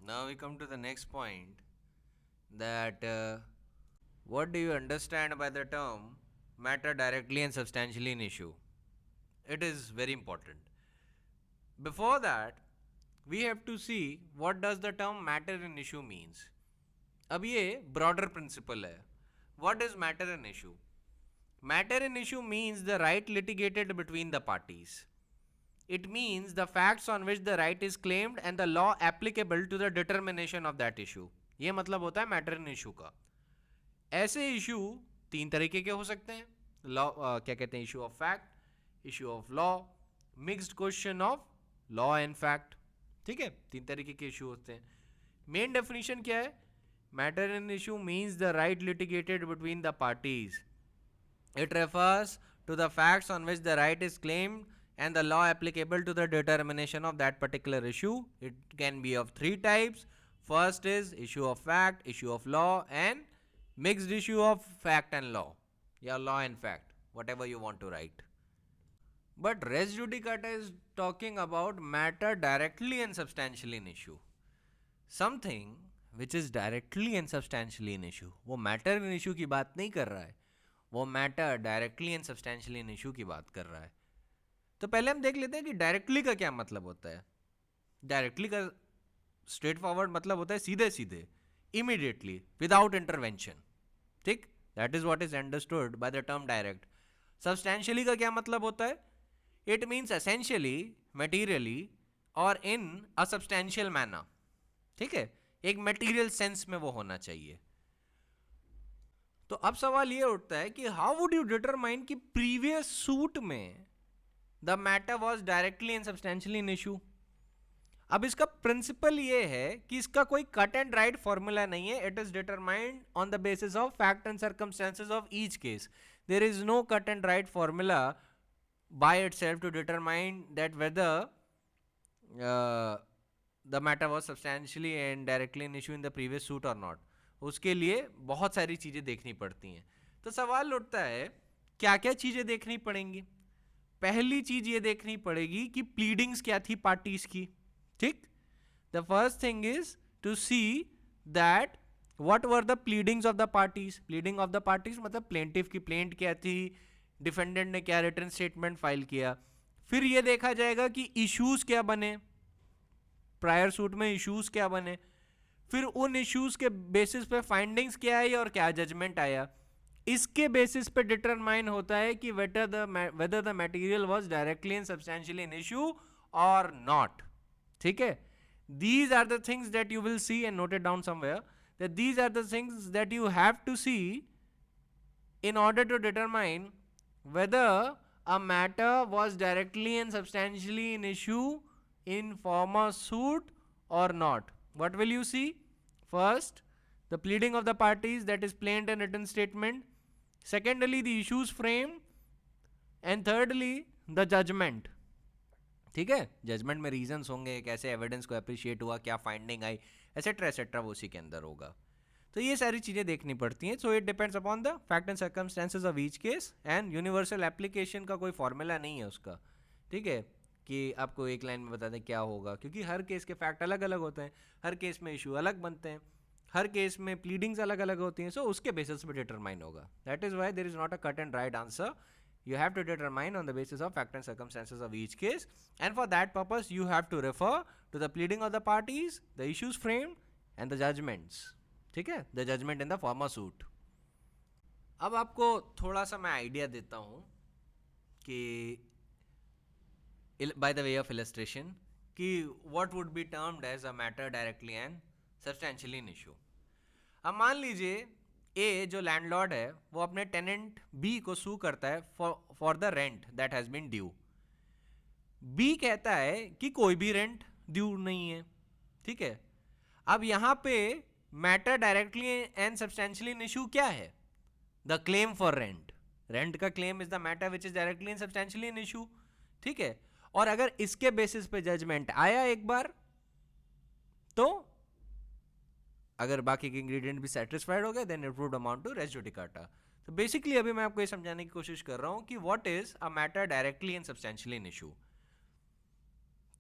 Now we come to the next point that what do you understand by the term matter directly and substantially in issue? It is very important. Before that, we have to see what does the term matter in issue means. अब ये broader principle है. What is matter in issue? Matter in issue means the right litigated between the parties. It means the facts on which the right is claimed and the law applicable to the determination of that issue. ये मतलब होता है matter in issue का. ऐसे issue तीन तरीके के हो सकते हैं. लॉ क्या कहते हैं, issue of fact, issue of law, mixed question of law and fact. ठीक है, तीन तरीके के इशू होते हैं. मेन डेफिनेशन क्या है? Matter in issue means the right litigated between the parties. It refers to the facts on which the right is claimed and the law applicable to the determination of that particular issue. It can be of three types. First is issue of fact, issue of law, and mixed issue of fact and law. Yeah, law and fact, whatever you want to write. But res judicata is talking about matter directly and substantially in issue. Something which is directly and substantially in issue. वो matter in issue की बात नहीं कर रहा है, वो matter directly and substantially in issue की बात कर रहा है. तो पहले हम देख लेते हैं कि डायरेक्टली का क्या मतलब होता है. डायरेक्टली का स्ट्रेट फॉरवर्ड मतलब होता है सीधे सीधे, इमीडिएटली, विदाउट इंटरवेंशन. ठीक, that is what is understood by the term direct. Substantially का क्या मतलब होता है? इट मीन्स एसेंशियली, मटीरियली और इन अ सब्सटेंशियल मैनर. ठीक है, एक मटीरियल सेंस में वो होना चाहिए. तो अब सवाल ये उठता है कि हाउ वुड यू डिटरमाइन कि प्रीवियस सूट में the matter was directly and substantially in issue. अब इसका प्रिंसिपल ये है कि इसका कोई कट एंड राइट फॉर्मूला नहीं है. It is determined on the basis of fact and circumstances of each case. There is no cut and right formula by itself to determine that whether the matter was substantially and directly in issue in the previous suit or not. उसके लिए बहुत सारी चीज़ें देखनी पड़ती हैं. तो सवाल उठता है क्या क्या चीज़ें देखनी पड़ेंगी. पहली चीज़ ये देखनी पड़ेगी कि प्लीडिंग्स क्या थी पार्टीज की. ठीक, the first thing is to see that what were the pleadings of the parties. Pleading of the parties मतलब प्लेंटिफ की प्लेंट क्या थी, डिफेंडेंट ने क्या रिटर्न स्टेटमेंट फाइल किया. फिर ये देखा जाएगा कि इश्यूज क्या बने, प्रायर सूट में इश्यूज क्या बने. फिर उन इश्यूज के बेसिस पे फाइंडिंग्स क्या आई और क्या जजमेंट आया. इसके बेसिस पे डिटरमाइन होता है कि whether the material was directly and substantially in issue or not. ठीक है, these are the things that you will see and note it down somewhere, that these are the things that you have to see in order to determine whether a matter was directly and substantially in issue in former suit or not. What will you see? First, the pleading of the parties, that is plaint and written statement. Secondly, the issues framed. And thirdly, the judgment. ठीक है, judgement में reasons होंगे, कैसे evidence को appreciate हुआ, क्या finding आई, etcetera etcetera, वो उसी के अंदर होगा. तो ये सारी चीज़ें देखनी पड़ती हैं. So it depends upon the fact and circumstances of each case and universal application का कोई फॉर्मूला नहीं है उसका. ठीक है, कि आपको एक लाइन में बता दें क्या होगा, क्योंकि हर केस के फैक्ट अलग अलग होते हैं, हर केस में इशू अलग बनते हैं, हर केस में प्लीडिंग्स अलग अलग होती हैं. सो उसके बेसिस पे डिटरमाइन होगा. That is why there is not a cut and right answer. You have to determine on the basis of fact and circumstances of each case, and for that purpose you have to refer to the pleading of the parties, the issues framed, and the judgments. ठीक है, the judgment in the former suit. अब आपको थोड़ा सा मैं idea देता हूँ कि by the way of illustration कि what would be termed as a matter directly and substantially in issue. अब मान लीजिए ए जो लैंडलॉर्ड है वो अपने टेनेंट बी को सू करता है for the rent that has been due. B कहता है कि कोई भी रेंट ड्यू नहीं है. ठीक है, अब यहां पे matter directly and substantially in issue क्या है? The claim for rent. Rent का claim is the matter which is directly and substantially in issue. ठीक है, और अगर इसके बेसिस पे जजमेंट आया एक बार, तो अगर बाकी के इंग्रेडिएंट भी सेटिस्फाइड हो गए, then it would amount to res judicata. तो बेसिकली अभी मैं आपको ये समझाने की कोशिश कर रहा हूं कि what is a matter directly and substantially in issue.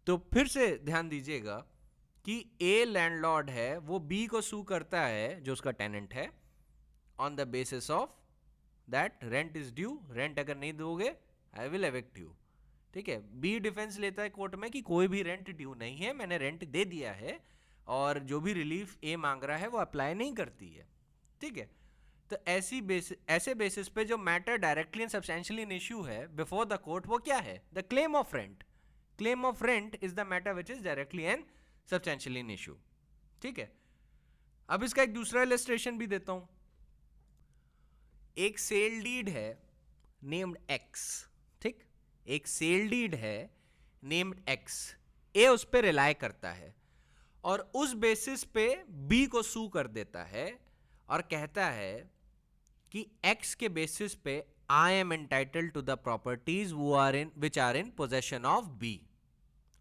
तो फिर से ध्यान दीजिएगा कि ए लैंडलॉर्ड है वो बी को सू करता है जो उसका टेनेंट है on the basis of that rent is due, rent अगर नहीं दोगे आई विल एविक्ट यू। ठीक है, बी डिफेंस लेता है कोर्ट में कि कोई भी रेंट ड्यू नहीं है, मैंने रेंट दे दिया है और जो भी रिलीफ ए मांग रहा है वो अप्लाई नहीं करती है। ठीक है, तो ऐसे बेसिस पे जो matter directly and substantially in issue है बिफोर द कोर्ट वो क्या है? The claim of rent. Claim of rent is the matter which is directly and substantially in issue. ठीक है, अब इसका एक दूसरा इलस्ट्रेशन भी देता हूं। एक सेल डीड है नेम्ड एक्स। ठीक, एक सेल डीड है नेम्ड एक्स, ए उस पर रिलाई करता है और उस बेसिस पे बी को सू कर देता है और कहता है कि एक्स के बेसिस पे I am entitled to the properties which are in possession of B.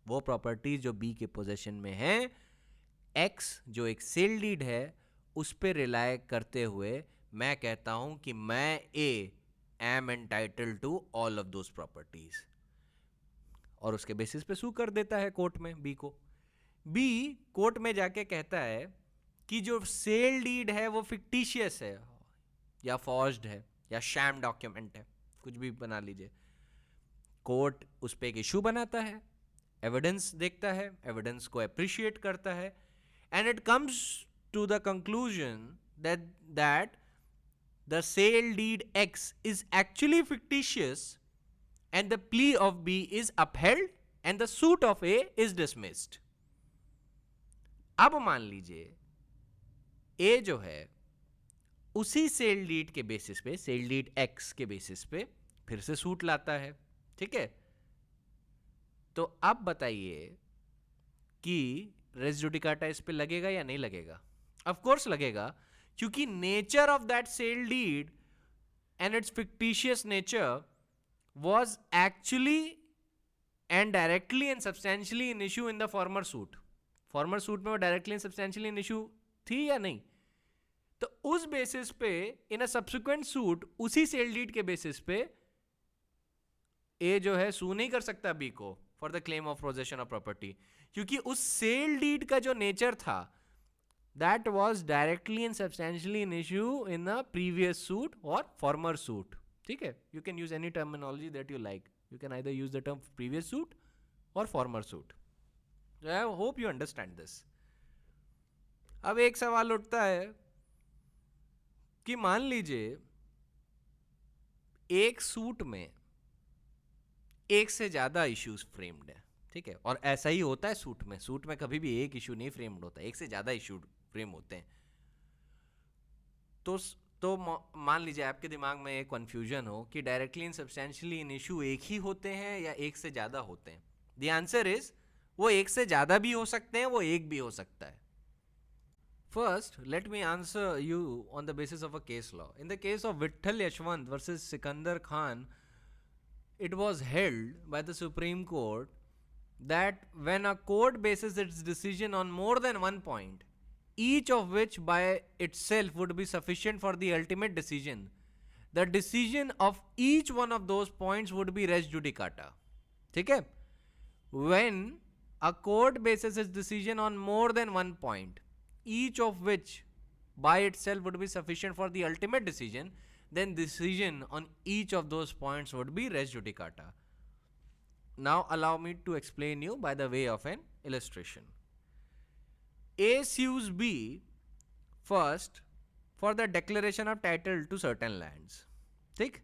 वो प्रॉपर्टीज जो बी के पोजेशन में है, एक्स जो एक सेल डीड है उस पे रिलाई करते हुए मैं कहता हूं कि मैं uh am entitled to all of those properties, और उसके बेसिस पे सू कर देता है कोर्ट में बी को। बी कोर्ट में जाके कहता है कि जो सेल डीड है वो फिक्टिशियस है या फॉर्ज्ड है या शैम डॉक्यूमेंट है, कुछ भी बना लीजिए। कोर्ट उस पर एक इशू बनाता है, एविडेंस देखता है, एविडेंस को अप्रिशिएट करता है, and it comes to the conclusion that the sale deed X is actually fictitious and the plea of B is upheld and the suit of A is dismissed. अब मान लीजिए A जो है उसी cell deed के basis पे, sale deed X के basis पे फिर से सूट लाता है। ठीक है, तो अब बताइए कि रेस जुडिकाटा इस पे लगेगा या नहीं लगेगा? ऑफ कोर्स लगेगा, क्योंकि nature of that sale deed and its fictitious nature was actually and directly and substantially an issue in the former suit. Farmer suit में वो directly and substantially an issue थी या नहीं? तो उस बेसिस पे इन अ सब्सिक्वेंट सूट उसी cell deed के बेसिस पे ए जो है सू नहीं कर सकता बी को for the claim of possession of property, क्योंकि उस सेल डीड का जो नेचर था that was directly and substantially an issue in the previous suit or former suit. ठीक है, you can use any terminology that you like. You can either use the term previous suit or former suit. So I hope you understand this. अब एक सवाल उठता है कि मान लीजिए एक सूट में एक से ज्यादा इश्यूज फ्रेम्ड है। ठीक है, और ऐसा ही होता है सूट में। सूट में कभी भी एक इशू नहीं फ्रेम्ड होता, एक से ज्यादा इशू फ्रेम होते हैं। तो मान लीजिए आपके दिमाग में एक कंफ्यूजन हो कि directly and substantially in issue एक ही होते हैं या एक से ज्यादा होते हैं। द आंसर इज वो एक से ज्यादा भी हो सकते हैं, वो एक भी हो सकता है। First let me answer you on the basis of a case law. In the case of Vitthal Yashwant versus Sikandar Khan, it was held by the Supreme Court that when a court bases its decision on more than one point, each of which by itself would be sufficient for the ultimate decision, the decision of each one of those points would be res judicata. ठीक है, when a court bases its decision on more than one point, each of which by itself would be sufficient for the ultimate decision, then decision on each of those points would be res judicata. Now allow me to explain you by the way of an illustration. A sues B first for the declaration of title to certain lands. ठीक,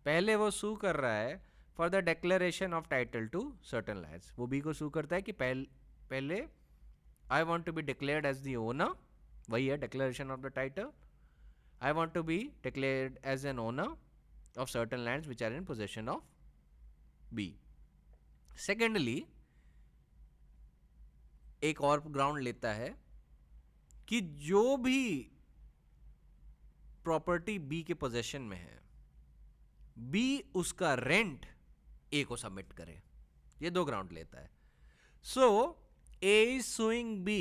पहले वो सू कर रहा है for the declaration of title to certain lands. वो B को sue करता है कि पहले I want to be declared as the owner, वही है declaration of the title. I want to be declared as an owner of certain lands which are in possession of B. Secondly, एक और ground लेता है कि जो भी property B के पोजेशन में है, बी उसका रेंट ए को सबमिट करे। ये दो ग्राउंड लेता है। सो A is suing B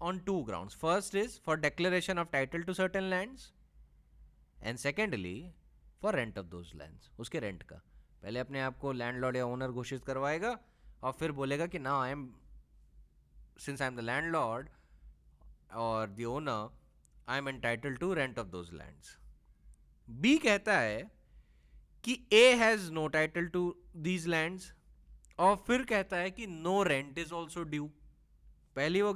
on two grounds. First is for declaration of title to certain lands, and secondly for rent of those lands. उसके रेंट का पहले अपने आप को लैंडलॉर्ड या ओनर घोषित करवाएगा और फिर बोलेगा कि now I am, since I am the landlord, or the owner, I am entitled to rent of those lands. B कहता है कि A has no title to these lands, और फिर कहता है कि no rent is also due. पहले वो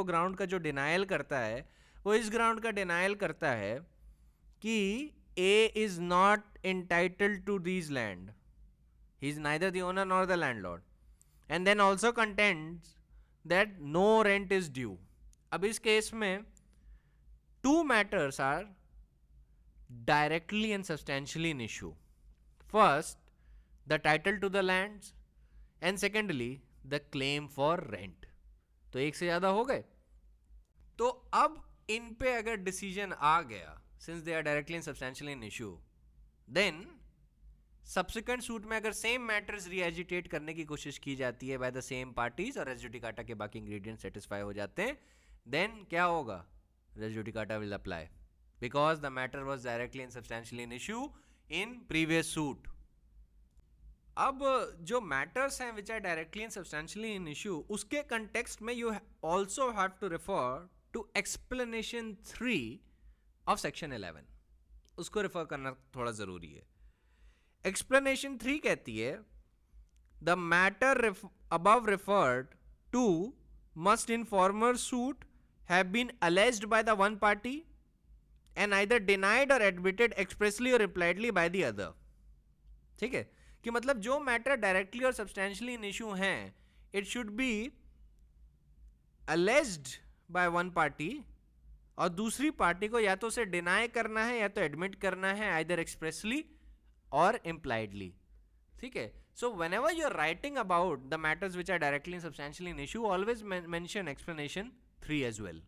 ग्राउंड का जो डिनायल करता है वो इस ग्राउंड का डिनायल करता है कि A is not entitled to these land. He is neither the owner nor the landlord. And then also contends that no rent is due. अब इस केस में two matters are directly and substantially in issue. First, the title to the lands, and secondly, the claim for rent. तो एक से ज्यादा हो गए. तो अब इन पे अगर डिसीजन आ गया, since they are directly and substantially in issue, then subsequent suit में अगर सेम मैटर्स रीएजिटेट करने की कोशिश की जाती है बाय द सेम पार्टीज और रेस जुडिकाटा के बाकी इंग्रेडिएंट सेटिस्फाई हो जाते हैं, देन क्या होगा? Res judicata will apply because the matter was directly and substantially in issue in previous suit. अब जो मैटर्स हैं which are directly and substantially in issue, उसके कंटेक्स्ट में you also have to refer to explanation 3 of section 11. उसको refer करना थोड़ा जरूरी है. एक्सप्लेनेशन 3 कहती है the matter above referred to must in former suit have been alleged by the one party and either denied or admitted expressly or impliedly by the other. ठीक है, कि मतलब जो मैटर डायरेक्टली और सब्सटेंशियली इन इशू हैं, it should be alleged by one party और दूसरी party को या तो उसे डिनाई करना है या तो एडमिट करना है, either expressly or impliedly. ठीक है, so whenever you are writing about the matters which are directly and substantially in issue, always mention explanation 3 as well.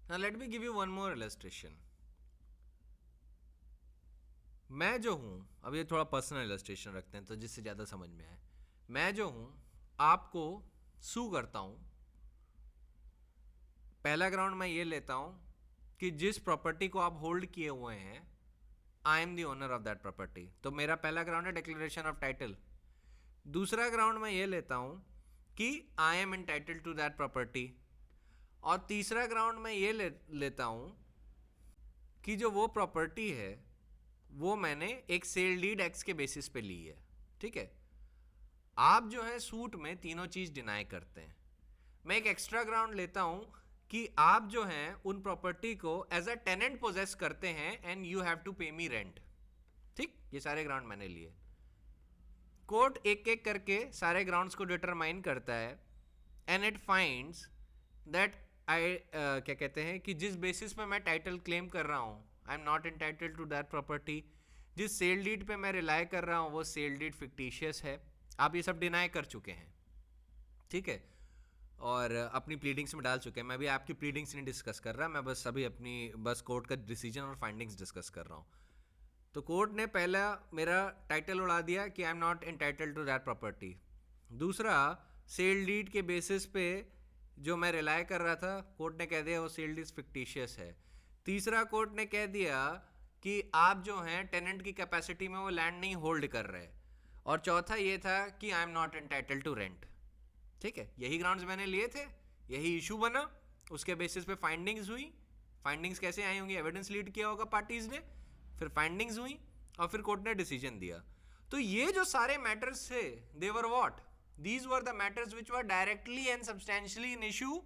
Now let me give you one more illustration. मैं जो हूं, अब ये थोड़ा personal illustration रखते हैं तो जिससे ज्यादा समझ में आए. मैं जो हूं आपको सू करता हूं. पहला ग्राउंड मैं ये लेता हूं कि जिस प्रॉपर्टी को आप होल्ड किए हुए हैं, I am the owner of that property. तो मेरा पहला ग्राउंड है डिक्लेरेशन ऑफ टाइटल. दूसरा ग्राउंड मैं ये लेता हूं कि I am entitled to that property. और तीसरा ग्राउंड मैं ये लेता हूं कि जो वो प्रॉपर्टी है वो मैंने एक सेल डीड एक्ट के बेसिस पे ली है. ठीक है, आप जो है सूट में तीनों चीज डिनाई करते हैं. मैं एक एक्स्ट्रा ग्राउंड लेता हूं कि आप जो हैं उन प्रॉपर्टी को एज अ टेनेंट पोजेस करते हैं एंड यू हैव टू पे मी रेंट. ठीक, ये सारे ग्राउंड मैंने लिए. कोर्ट एक एक करके सारे ग्राउंड्स को डिटरमाइन करता है एंड इट फाइंड्स दैट क्या कहते हैं कि जिस बेसिस पे मैं टाइटल क्लेम कर रहा हूँ, I am not entitled to that property. जिस सेल डीड पे मैं रिलाई कर रहा हूँ वो सेल डीड फिक्टिशियस है. आप ये सब डिनाई कर चुके हैं. ठीक है, और अपनी प्लीडिंग्स में डाल चुके हैं. मैं भी आपकी प्लीडिंग्स नहीं डिस्कस कर रहा, मैं बस अभी अपनी कोर्ट का डिसीजन और फाइंडिंग्स डिस्कस कर रहा हूँ. तो कोर्ट ने पहला मेरा टाइटल उड़ा दिया कि I am not entitled to that property. दूसरा, सेल डीड के बेसिस पे जो मैं रिलाई कर रहा था, कोर्ट ने कह दिया वो सेल डीड फिक्टिशियस है. तीसरा, कोर्ट ने कह दिया कि आप जो हैं टेनेंट की कैपेसिटी में वो लैंड नहीं होल्ड कर रहे. और चौथा ये था कि I am not entitled to rent. ठीक है, यही ग्राउंड्स मैंने लिए थे, यही इशू बना, उसके बेसिस पे फाइंडिंग्स हुई. फाइंडिंग्स कैसे आई होंगी? एविडेंस लीड किया होगा पार्टीज ने, फिर फाइंडिंग्स हुई और फिर कोर्ट ने डिसीजन दिया. तो ये जो सारे मैटर्स थे, they were what? These were the matters which were directly and substantially in issue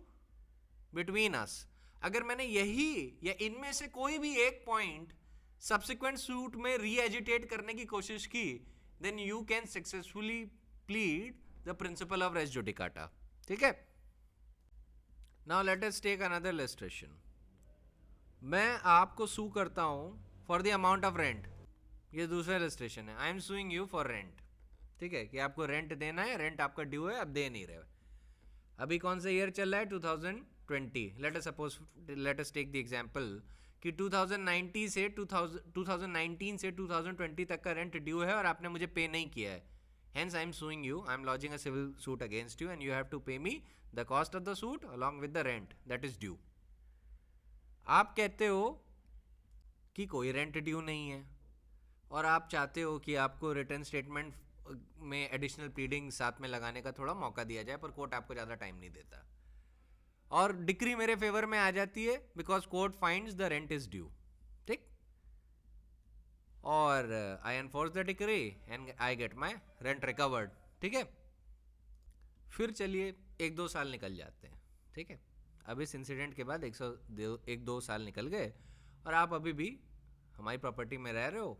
between us. अगर मैंने यही या इनमें से कोई भी एक पॉइंट सब्सिक्वेंट सूट में रीएजिटेट करने की कोशिश की, then you can successfully plead the principle of res judicata. ठीक है, now let us take another illustration. मैं आपको सू करता हूं for the amount of rent. ये दूसरा illustration है. I am suing you for rent. ठीक है, कि आपको रेंट देना है, रेंट आपका ड्यू है, अब दे नहीं रहे. अभी कौन सा ईयर चल रहा है? 2020. let us take the example कि 2019 से 2020 तक का रेंट ड्यू है और आपने मुझे पे नहीं किया है. Hence, I am suing you. I am lodging a civil suit against you, and you have to pay me the cost of the suit along with the rent that is due. आप कहते हो कि कोई rent due नहीं है और आप चाहते हो कि आपको रिटर्न स्टेटमेंट में एडिशनल प्लीडिंग साथ में लगाने का थोड़ा मौका दिया जाए, पर कोर्ट आपको ज़्यादा टाइम नहीं देता. और डिक्री मेरे फेवर में आ जाती है because court finds the rent is due, ठीक, और I enforce the decree and I get my rent recovered, ठीक है। फिर चलिए 1-2 साल निकल जाते हैं, ठीक है। अब इस इंसिडेंट के बाद 1-2 साल निकल गए और आप अभी भी हमारी प्रॉपर्टी में रह रहे हो,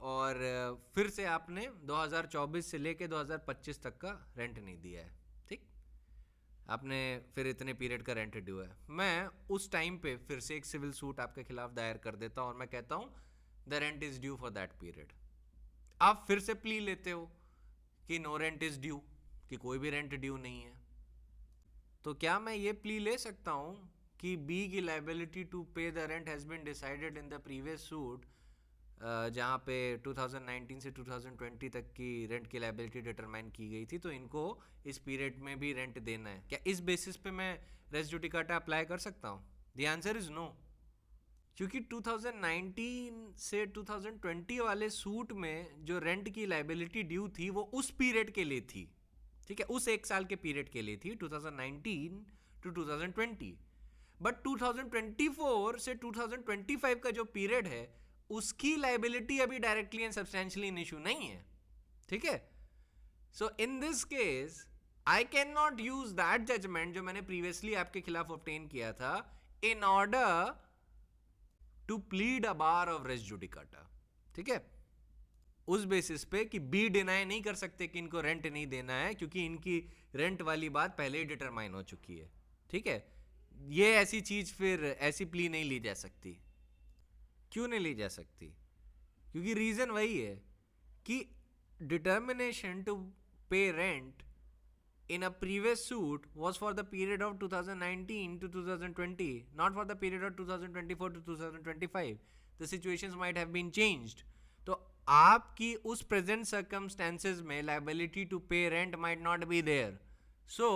और फिर से आपने 2024 से लेके 2025 तक का रेंट नहीं दिया है, ठीक। आपने फिर इतने पीरियड का रेंट ड्यू है। मैं उस टाइम पे फिर से एक सिविल सूट आपके खिलाफ दायर कर देता हूँ और मैं कहता हूँ the rent is due for that period. आप फिर से प्ली लेते हो कि नो रेंट इज ड्यू, कि कोई भी रेंट ड्यू नहीं है। तो क्या मैं ये प्ली ले सकता हूँ कि बी की liability to pay the rent has been decided in the previous suit, जहाँ पे 2019 से 2020 तक की रेंट की लाइबिलिटी डिटरमाइन की गई थी, तो इनको इस पीरियड में भी रेंट देना है। क्या इस बेसिस पे मैं रेस जुडिकाटा अप्लाई कर सकता हूँ? द आंसर इज नो, क्योंकि 2019 से 2020 वाले सूट में जो रेंट की लाइबिलिटी ड्यू थी वो उस पीरियड के लिए थी, ठीक है, उस 1 साल के पीरियड के लिए थी, 2019 टू 2020। बट 2024 से 2025 का जो पीरियड है उसकी लाइबिलिटी अभी directly and substantially in issue नहीं है, ठीक है। So in this case I can not use that judgement जो मैंने प्रीवियसली आपके खिलाफ ऑब्टेन किया था in order to plead a bar of res judicata, ठीक है। उस बेसिस पे कि बी डिनाई नहीं कर सकते कि इनको रेंट नहीं देना है, क्योंकि इनकी रेंट वाली बात पहले ही डिटरमाइन हो चुकी है, ठीक है। ये ऐसी चीज फिर ऐसी प्ली नहीं ली जा सकती। क्यों नहीं ली जा सकती? क्योंकि रीजन वही है कि डिटर्मिनेशन टू पे rent in a previous suit was for the period of 2019 to 2020, not for the period of 2024 to 2025. The situations might have been changed. तो आपकी उस present circumstances में liability to pay rent might not be there. So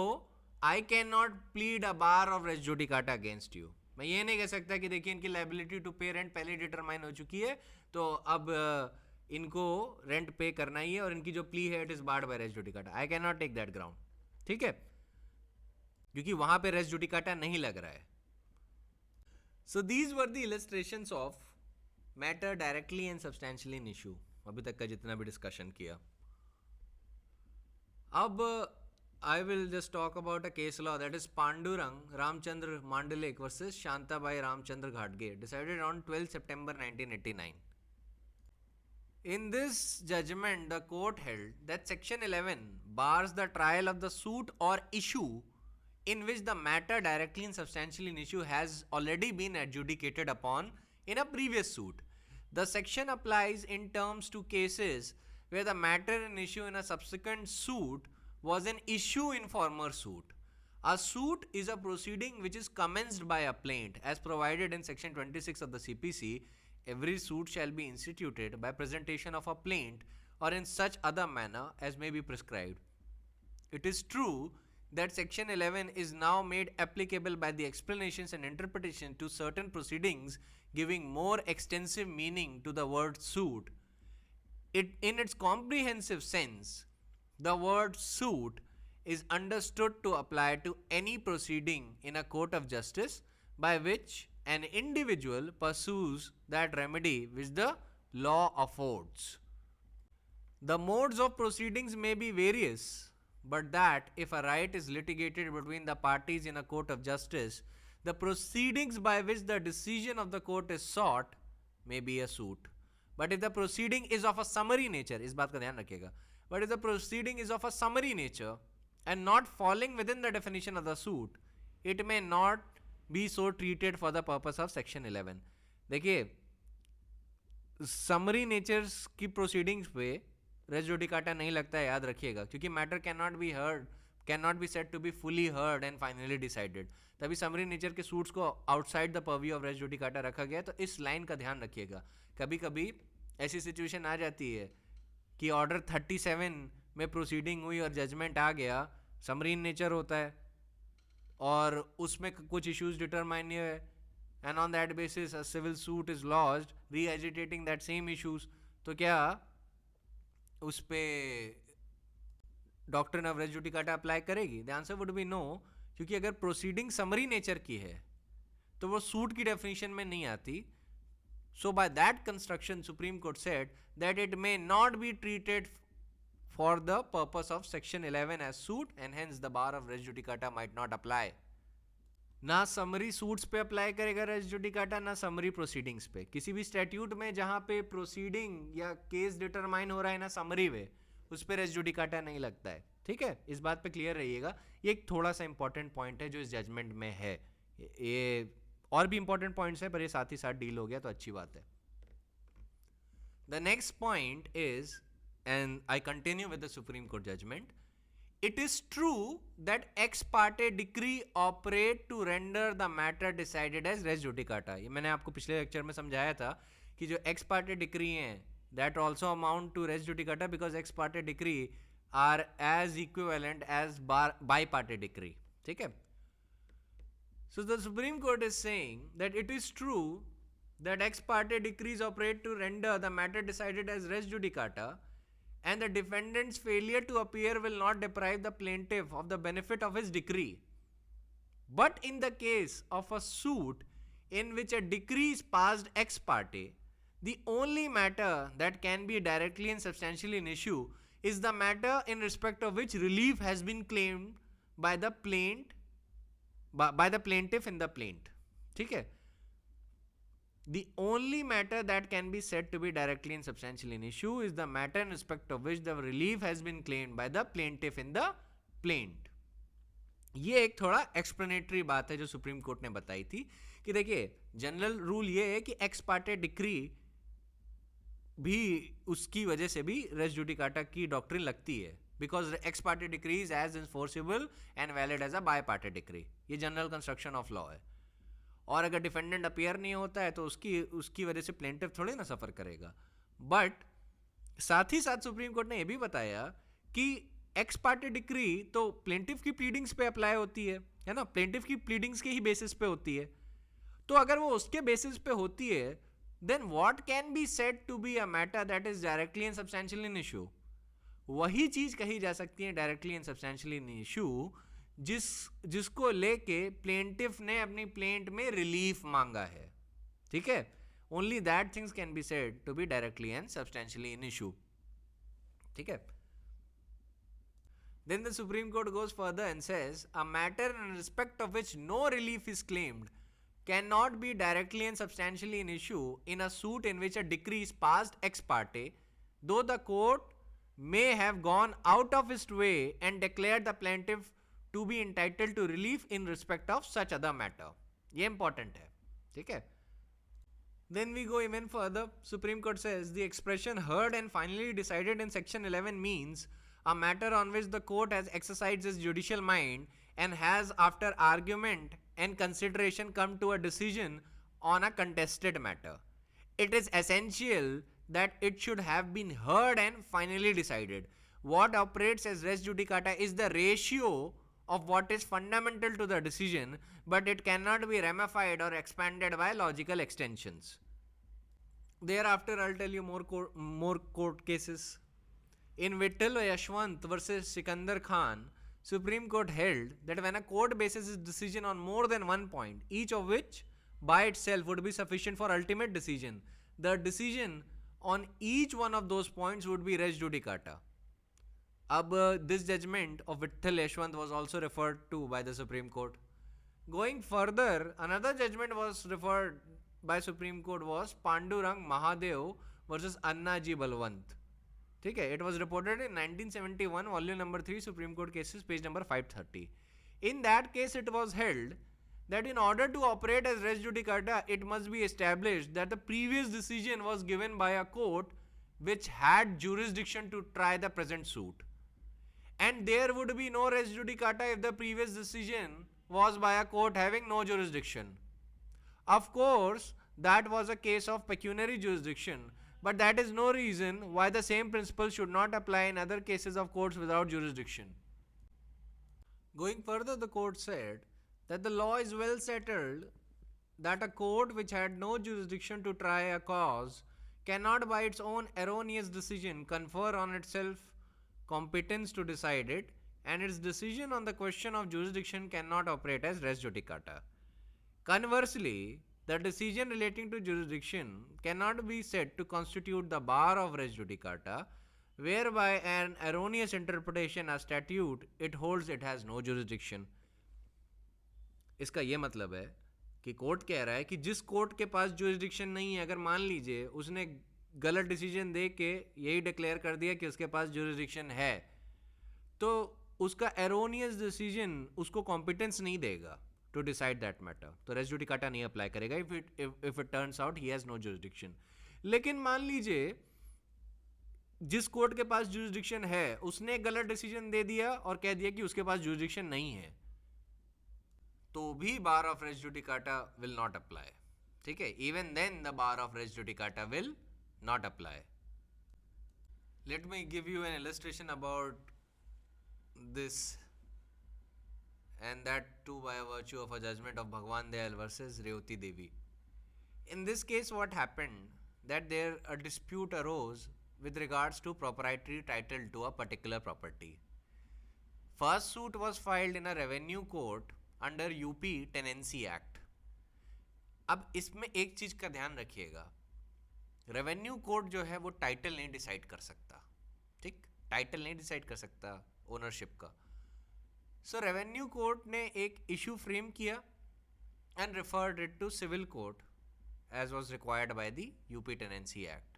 I cannot plead a bar of res judicata against you. मैं ये नहीं कह सकता कि देखिए इनकी liability to pay rent पहले डिटरमाइन हो चुकी है, तो अब इनको रेंट पे करना ही है और इनकी जो प्ली है it is barred by res judicata. I can not take that ground, ठीक है, क्योंकि वहां पे रेस जुडिकाटा नहीं लग रहा है। So these were the illustrations of matter directly and substantially in issue, अभी तक का जितना भी डिस्कशन किया। अब I will just talk about a case law that is Pandurang Ramchandra Mandlik versus Shantabai Ramchandra घाटगे, decided on 12 September 1989. In this judgment, the court held that Section 11 bars the trial of the suit or issue in which the matter directly and substantially in issue has already been adjudicated upon in a previous suit. The section applies in terms to cases where the matter in issue in a subsequent suit was an issue in former suit. A suit is a proceeding which is commenced by a plaintiff as provided in Section 26 of the CPC. Every suit shall be instituted by presentation of a plaint or in such other manner as may be prescribed. It is true that Section 11 is now made applicable by the explanations and interpretation to certain proceedings giving more extensive meaning to the word suit. In its comprehensive sense, the word suit is understood to apply to any proceeding in a court of justice by which an individual pursues that remedy which the law affords. The modes of proceedings may be various, but that if a right is litigated between the parties in a court of justice, the proceedings by which the decision of the court is sought may be a suit. But if the proceeding is of a summary nature, इस बात का ध्यान रखिएगा, but if the proceeding is of a summary nature and not falling within the definition of the suit, it may not be so treated for the purpose of Section 11. देखिए summary natures की proceedings पे res judicata नहीं लगता है, याद रखिएगा, क्योंकि matter can not be heard, can not be said to be fully heard and finally decided, तभी समरी नेचर के सूट्स को outside the purview of res judicata रखा गया। तो इस लाइन का ध्यान रखिएगा। कभी कभी ऐसी सिचुएशन आ जाती है कि ऑर्डर 37 में प्रोसीडिंग हुई और जजमेंट आ गया, समरी नेचर होता है और उसमें कुछ इश्यूज डिटरमाइन नहीं हुए, and on that basis a civil suit is lodged reagitating that same issues, तो क्या उस पे doctrine of res judicata apply करेगी? The answer would be no, क्योंकि अगर प्रोसीडिंग समरी नेचर की है तो वो सूट की डेफिनेशन में नहीं आती. So by that construction, Supreme Court said that it may not be treated for the purpose of Section 11 as suit, and hence the bar of res judicata might not apply. ना summary suits पे apply करेगा race judicata, ना summary proceedings पे. किसी भी statute में जहां पे प्रोसीडिंग या केस डिटरमाइन हो रहा है ना समरी वे, उस पे रेस जुडिकाटा नहीं लगता है. ठीक है, इस बात पे क्लियर रहिएगा. ये एक थोड़ा सा इंपॉर्टेंट पॉइंट है जो इस जजमेंट में है. ये और भी इंपॉर्टेंट पॉइंट्स है पर ये साथ ही साथ डील हो गया तो अच्छी बात है. The next point is, and I continue with the Supreme Court judgement, it is true that ex parte decree operate to render the matter decided as res judicata. ये मैंने आपको पिछले लेक्चर में समझाया था कि जो ex parte decree हैं that also amount to res judicata because ex parte decree are as equivalent as bi parte decree. ठीक है. So the Supreme Court is saying that it is true that ex parte decrees operate to render the matter decided as res judicata, and the defendant's failure to appear will not deprive the plaintiff of the benefit of his decree. But in the case of a suit in which a decree is passed ex parte, the only matter that can be directly and substantially an issue is the matter in respect of which relief has been claimed by the plaintiff in the plaint. ठीक है. The only matter that can be said to be directly and substantially an issue is the matter in respect of which the relief has been claimed by the plaintiff in the plaint. ये एक थोड़ा explanatory बात है जो supreme court ने बताई थी कि देखिए जनरल रूल ये है कि एक्स पार्टे डिक्री भी उसकी वजह से भी रेस जुडिकाटा की डॉक्ट्रिन लगती है, because ex parte decree is as enforceable and valid as a bi parte decree. ये जनरल कंस्ट्रक्शन ऑफ लॉ है. और अगर डिफेंडेंट अपीयर नहीं होता है तो उसकी वजह से प्लेंटिफ थोड़ी ना सफर करेगा. बट साथ ही साथ सुप्रीम कोर्ट ने यह भी बताया कि एक्स पार्टे डिक्री तो प्लेंटिफ की प्लीडिंग्स पे अप्लाई होती है ना, प्लेंटिफ की प्लीडिंग्स के ही बेसिस पे होती है. तो अगर वो उसके बेसिस पे होती है, then what can be said to be a matter that is directly and substantially an issue. वही चीज कही जा सकती है directly and substantially an issue जिसको लेके प्लेंटिफ ने अपनी प्लेंट में रिलीफ मांगा है. ठीक है, only that things can be said to be directly and substantially an issue. ठीक है. Then the Supreme Court goes further and says a matter in respect of which no relief is claimed cannot be directly and substantially an issue in a suit in which a decree is passed ex parte, though the court may have gone out of its way and declared the plaintiff to be entitled to relief in respect of such other matter. ये important है. ठीक है. Then we go even further. Supreme Court says the expression heard and finally decided in Section 11 means a matter on which the court has exercised its judicial mind and has after argument and consideration come to a decision on a contested matter. It is essential that it should have been heard and finally decided. What operates as res judicata is the ratio of what is fundamental to the decision, but it cannot be ramified or expanded by logical extensions. Thereafter, I'll tell you more court cases. In Vittal Yashwant versus Sikandar Khan, Supreme Court held that when a court bases its decision on more than one point, each of which by itself would be sufficient for ultimate decision, the decision on each one of those points would be res judicata. This judgment of Vittal Yashwant was also referred to by the Supreme Court. Going further, another judgment was referred by Supreme Court was Pandurang Mahadev versus Anna G. Balwant. Okay, it was reported in 1971, volume number 3, Supreme Court cases, page number 530. In that case, it was held that in order to operate as res judicata, it must be established that the previous decision was given by a court which had jurisdiction to try the present suit. And there would be no res judicata if the previous decision was by a court having no jurisdiction. Of course, that was a case of pecuniary jurisdiction, but that is no reason why the same principle should not apply in other cases of courts without jurisdiction. Going further, the court said that the law is well settled that a court which had no jurisdiction to try a cause cannot by its own erroneous decision confer on itself competence to decide it, and its decision on the question of jurisdiction cannot operate as res judicata. Conversely, the decision relating to jurisdiction cannot be said to constitute the bar of res judicata, whereby an erroneous interpretation of statute it holds it has no jurisdiction. इसका यह मतलब है कि court कह रहा है कि जिस कोर्ट के पास जुरिस्डिक्शन नहीं है, अगर मान लीजिए उसने गलत डिसीजन दे के यही डिक्लेयर कर दिया कि उसके पास जुरिस्डिक्शन है, तो उसका एरोनियस डिसीजन उसको कॉम्पिटेंस नहीं देगा टू डिसाइड दैट मैटर, तो रेस जुडिकाटा नहीं अप्लाई करेगा if it turns out he has no jurisdiction. लेकिन मान लीजिए जिस कोर्ट के पास जुरिस्डिक्शन है उसने गलत डिसीजन दे दिया और कह दिया कि उसके पास जुरिस्डिक्शन नहीं है, तो भी bar of res judicata will not apply. ठीक है, even then the bar of res judicata will not apply. Let me give you an illustration about this, and that too by virtue of a judgment of Bhagwan Dayal versus Revati Devi. In this case, what happened that there a dispute arose with regards to proprietary title to a particular property. First suit was filed in a revenue court under UP Tenancy Act. अब इसमें एक चीज का ध्यान रखिएगा, revenue court जो है वो टाइटल नहीं डिसाइड कर सकता. ठीक, टाइटल नहीं डिसाइड कर सकता ओनरशिप का. सो रेवेन्यू कोर्ट ने एक इशू फ्रेम किया and referred it to civil court as was required by the UP tenancy act.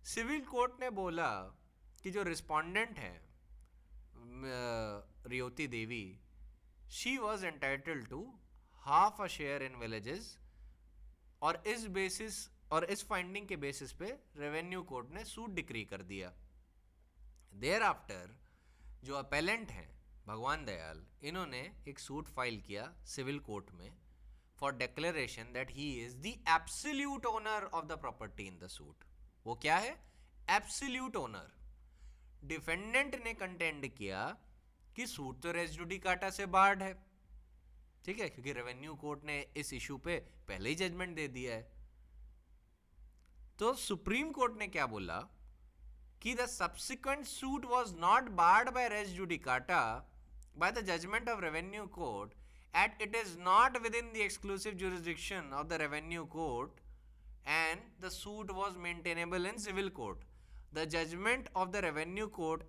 Civil court ने बोला कि जो रिस्पोंडेंट है Revati Devi, she was entitled to half a share in villages, और इस बेसिस और इस फाइंडिंग के बेसिस पे रेवेन्यू कोर्ट ने सूट डिक्री कर दिया. देयर आफ्टर जो अपेलेंट हैं भगवान दयाल, इन्होंने एक सूट फाइल किया सिविल कोर्ट में for declaration that he is the absolute owner of the property in the suit. वो क्या है? Absolute owner. डिफेंडेंट ने कंटेंड किया कि सूट तो रेस जुडिकाटा से बार्ड है. ठीक है, क्योंकि रेवेन्यू कोर्ट ने इस इशू पे पहले ही जजमेंट दे दिया है. तो सुप्रीम कोर्ट ने क्या बोला कि the subsequent suit was not barred by res judicata by the judgment of revenue court, and it is not within the exclusive jurisdiction of the revenue court, and the suit was maintainable in civil court. The judgment of the revenue court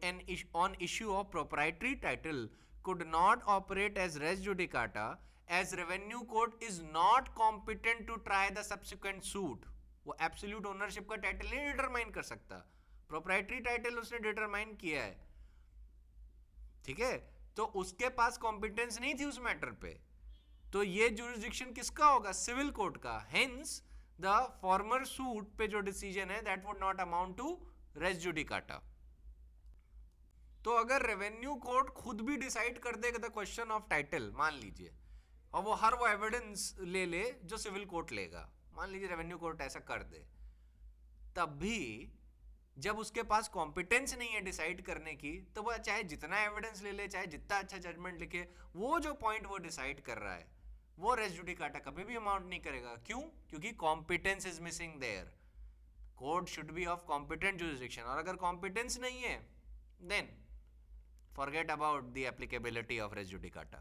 on issue of proprietary title could not operate as res judicata, as revenue court is not competent to try the subsequent suit. वो absolute ownership का title नहीं determine कर सकता, proprietary title उसने determine किया है. ठीक है, तो उसके पास कॉम्पिटेंस नहीं थी उस मैटर पे, तो ये जुरिस्डिक्शन किसका होगा? सिविल कोर्ट का. हेंस द फॉर्मर सूट पे जो डिसीजन है that would not amount to res judicata. तो अगर रेवेन्यू कोर्ट खुद भी डिसाइड कर देगा द क्वेश्चन ऑफ टाइटल, मान लीजिए, और वो हर वो एविडेंस ले जो सिविल कोर्ट लेगा, मान लीजिए रेवेन्यू कोर्ट ऐसा कर दे, तब भी जब उसके पास कॉम्पिटेंस नहीं है डिसाइड करने की, तो वो चाहे जितना एविडेंस ले चाहे जितना अच्छा जजमेंट लिखे, वो जो पॉइंट वो डिसाइड कर रहा है वो रेस जुडिकाटा कभी भी अमाउंट नहीं करेगा. क्यों? क्योंकि competence is missing there. Court should be of competent jurisdiction, और अगर कॉम्पिटेंस नहीं है then forget about the applicability of res judicata.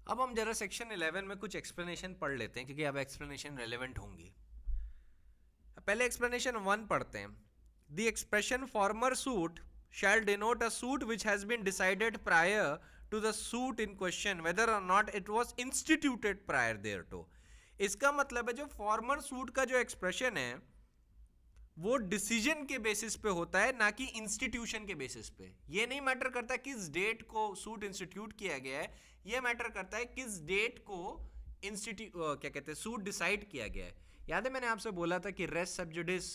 अब हम जरा सेक्शन 11 में कुछ एक्सप्लेनेशन पढ़ लेते हैं, क्योंकि अब एक्सप्लेनेशन रेलेवेंट होंगी. पहले एक्सप्लेनेशन 1 पढ़ते हैं. The expression former suit shall denote a suit which has been decided prior to the suit in question, whether or not it was instituted prior thereto. इसका मतलब है जो former suit का जो expression है वो डिसीजन के बेसिस पे होता है, ना कि इंस्टीट्यूशन के बेसिस पे. ये नहीं मैटर करता किस डेट को सूट इंस्टीट्यूट किया गया है, ये मैटर करता है किस डेट को क्या कहते हैं सूट डिसाइड किया गया है. याद है मैंने आपसे बोला था कि रेस सब जुडिस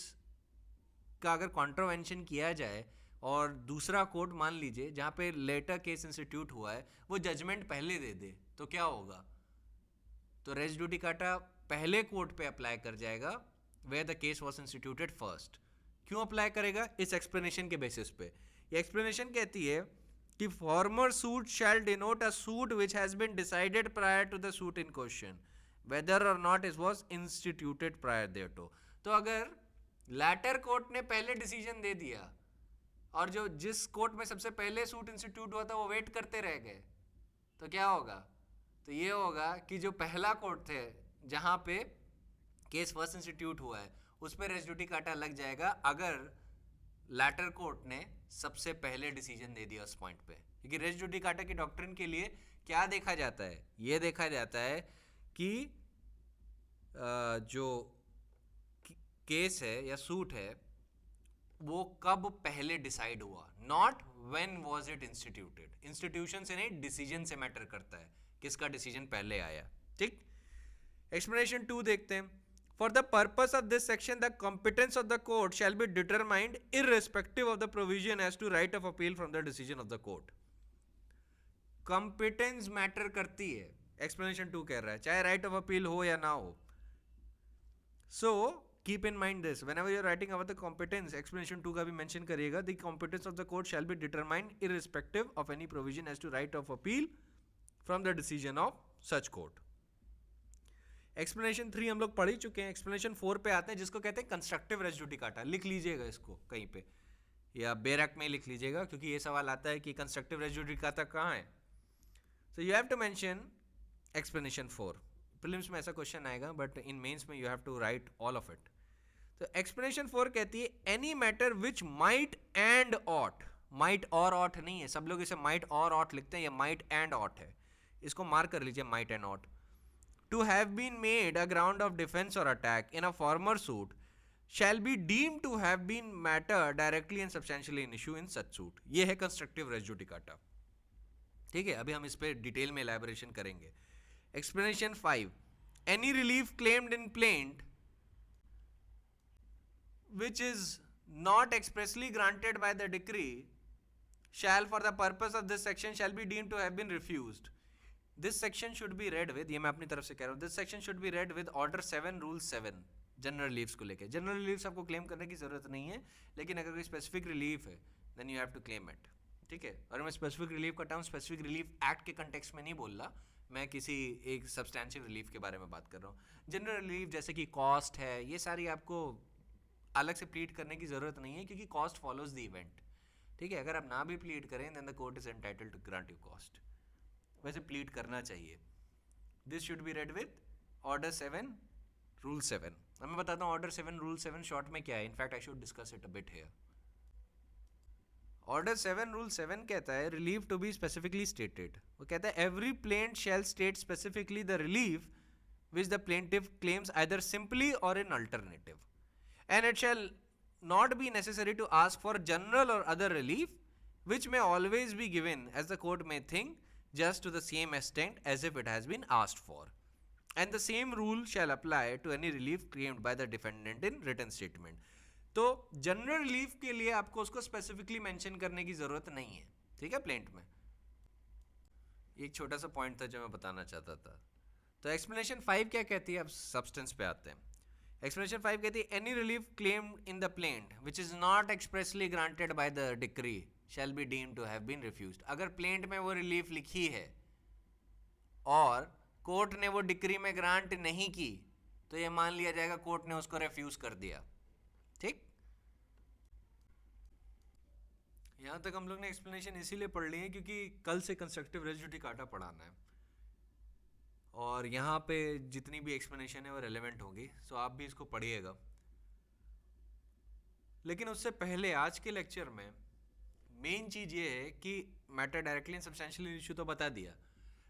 का अगर कॉन्ट्रोवेंशन किया जाए और दूसरा कोर्ट मान लीजिए जहाँ पे लेटर केस इंस्टीट्यूट हुआ है वो जजमेंट पहले दे दे, तो क्या होगा? तो रेस जुडिकाटा पहले कोर्ट पे अप्लाई कर जाएगा where the case was instituted first. क्यों अप्लाई करेगा? इस एक्सप्लेनेशन के बेसिस पे. ये एक्सप्लेनेशन कहती है कि former suit shall denote a suit which has been decided prior to the suit in question, whether or not it was instituted prior thereto. तो अगर लैटर कोर्ट ने पहले डिसीजन दे दिया और जो जिस कोर्ट में सबसे पहले सूट इंस्टीट्यूट हुआ था वो वेट करते रह गए, तो क्या होगा? तो ये होगा कि जो पहला कोर्ट थे जहां पे केस फर्स्ट इंस्टीट्यूट हुआ है उस पर रेस जुडिकाटा लग जाएगा अगर लैटर कोर्ट ने सबसे पहले डिसीजन दे दिया उस पॉइंट पे। क्योंकि रेस जुडिकाटा की डॉक्ट्रिन के लिए क्या देखा जाता है? ये देखा जाता है कि जो केस है या सूट है वो कब पहले डिसाइड हुआ, not when was it instituted. Institution से नहीं, डिसीजन से मैटर करता है किसका डिसीजन पहले आया। ठीक, एक्सप्लेनेशन 2 देखते हैं। For the purpose of this section, the competence of the court shall be determined irrespective of the provision as to right of appeal from the decision of the court. Competence matter करती है, explanation 2 कह रहा है, चाहे right of appeal हो या ना हो। So keep in mind this whenever you are writing about the competence, explanation 2 का भी mention करिएगा, the competence of the court shall be determined irrespective of any provision as to right of appeal from the decision of such court. Explanation 3 हम लोग पढ़ ही चुके हैं। Explanation 4 पे आते हैं जिसको कहते हैं कंस्ट्रक्टिव रेस जुडिकाटा। लिख लीजिएगा इसको कहीं पे या बेरक में लिख लीजिएगा क्योंकि ये सवाल आता है कि कंस्ट्रक्टिव रेस जुडिकाटा कहाँ है। So you have to mention explanation 4। Prelims में ऐसा क्वेश्चन आएगा बट इन मेंस में you have to write all of it. तो एक्सप्लेनेशन 4 कहती है any matter which might and ought, might और ऑट नहीं है, सब लोग इसे माइट और ऑट लिखते हैं, ये माइट एंड ऑट है, इसको मार्क कर लीजिए might and ought. To have been made a ground of defense or attack in a former suit shall be deemed to have been matter directly and substantially in issue in such suit. ये है constructive res judicata। ठीक है, अभी हम इस पे detail में elaboration करेंगे। Explanation 5, any relief claimed in plaint which is not expressly granted by the decree shall for the purpose of this section shall be deemed to have been refused. This section should be read with, ये मैं अपनी तरफ से कह रहा हूँ, this section should be read with order 7 rule 7 general reliefs को लेके। जनरल रिलीफ्स आपको क्लेम करने की जरूरत नहीं है, लेकिन अगर कोई स्पेसिफिक रिलीफ है then you have to claim it. ठीक है, और मैं स्पेसिफिक रिलीफ का टर्म स्पेसिफिक रिलीफ एक्ट के कंटेक्स्ट में नहीं बोल रहा, मैं किसी एक सब्सटैंशियल रिलीफ के बारे में बात कर रहा हूँ। जनरल रिलीफ जैसे कि कॉस्ट है, ये सारी आपको अलग से प्लीड करने की जरूरत नहीं है क्योंकि कॉस्ट फॉलोज द इवेंट। ठीक है, अगर आप ना भी प्लीड करें then the court is entitled to grant you cost, वैसे प्लीड करना चाहिए। This should be read with order 7 rule 7। अब मैं बताता हूँ ऑर्डर 7 रूल 7 शॉर्ट में क्या है। In fact I should discuss it a bit here. Order 7 rule 7 कहता है relief to be specifically stated. वो कहता है every plaint shall state specifically the relief which the plaintiff claims either simply or in alternative, and it shall not be necessary to ask for general or other relief which may always be given as the court may think just to the same extent as if it has been asked for, and the same rule shall apply to any relief claimed by the defendant in written statement. तो general relief के लिए आपको उसको specifically mention करने की जरूरत नहीं है। ठीक है, प्लेंट में एक छोटा सा पॉइंट था जो मैं बताना चाहता था। तो एक्सप्लेनेशन 5 क्या कहती है, अब सब्सटेंस पे आते हैं। एक्सप्लेनेशन 5 कहती है any relief claimed in the plaint which is not expressly granted by the decree shall be deemed to have been refused. अगर प्लेंट में वो रिलीफ लिखी है और कोर्ट ने वो डिक्री में ग्रांट नहीं की तो ये मान लिया जाएगा कोर्ट ने उसको रिफ्यूज कर दिया। ठीक, यहां तक हम लोग ने एक्सप्लेनेशन इसीलिए पढ़ ली है क्योंकि कल से कंस्ट्रक्टिव रेस जुडिकाटा पढ़ाना है और यहाँ पे जितनी भी एक्सप्लेनेशन है वो रेलेवेंट होगी, सो आप भी इसको पढ़िएगा। लेकिन उससे पहले आज के लेक्चर में मेन चीज ये है कि matter directly and substantially in issue तो बता दिया,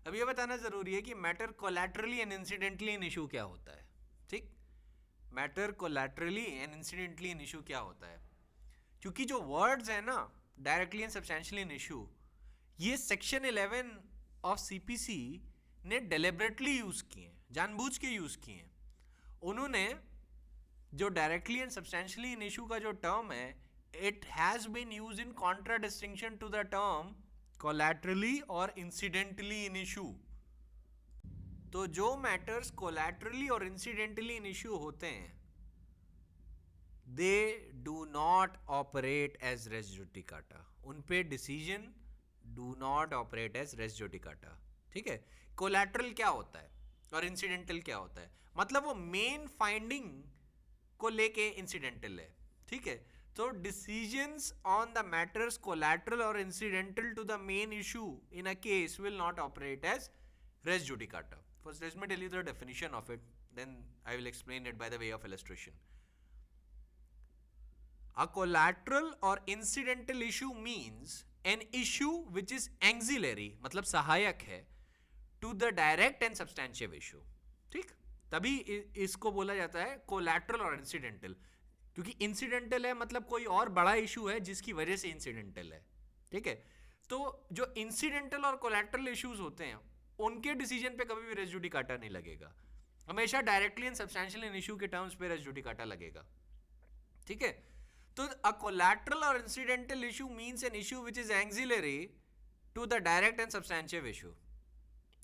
अब ये बताना जरूरी है कि matter collaterally and incidentally in issue क्या होता है। ठीक, matter collaterally and incidentally in issue क्या होता है, क्योंकि जो वर्ड्स है ना directly and substantially in issue, ये सेक्शन 11 ऑफ सीपीसी ने डेलिबरेटली यूज किए, जानबूझ के यूज किए। उन्होंने जो directly and substantially in issue का जो टर्म है, it has been used in contradistinction to the term collaterally और इंसिडेंटली इन इशू। तो जो मैटर्स कोलैटरली और इंसिडेंटली इन इशू होते हैं they do not operate as res judicata, उन पे decision do not operate as res judicata. ठीक है, कोलैटरल क्या होता है और इंसिडेंटल क्या होता है, मतलब वो मेन फाइंडिंग को लेके इंसिडेंटल है। ठीक है, So decisions on the matters collateral or incidental to the main issue in a case will not operate as res judicata. First, let me tell you the definition of it. Then I will explain it by the way of illustration. A collateral or incidental issue means an issue which is auxiliary, मतलब सहायक है, to the direct and substantive issue. ठीक, तभी इसको बोला जाता है collateral और इंसिडेंटल, क्योंकि इंसिडेंटल है मतलब कोई और बड़ा इशू है जिसकी वजह से इंसिडेंटल है. ठीक है, तो जो इंसिडेंटल और कोलैटरल इश्यूज होते हैं उनके डिसीजन पे कभी भी रेस जुडिकाटा नहीं लगेगा. हमेशा directly and substantial in issue के टर्म्स पे रेस जुडिकाटा लगेगा. ठीक है, तो अ कोलैटरल और incidental issue means an issue which is ancillary to the direct and substantial issue.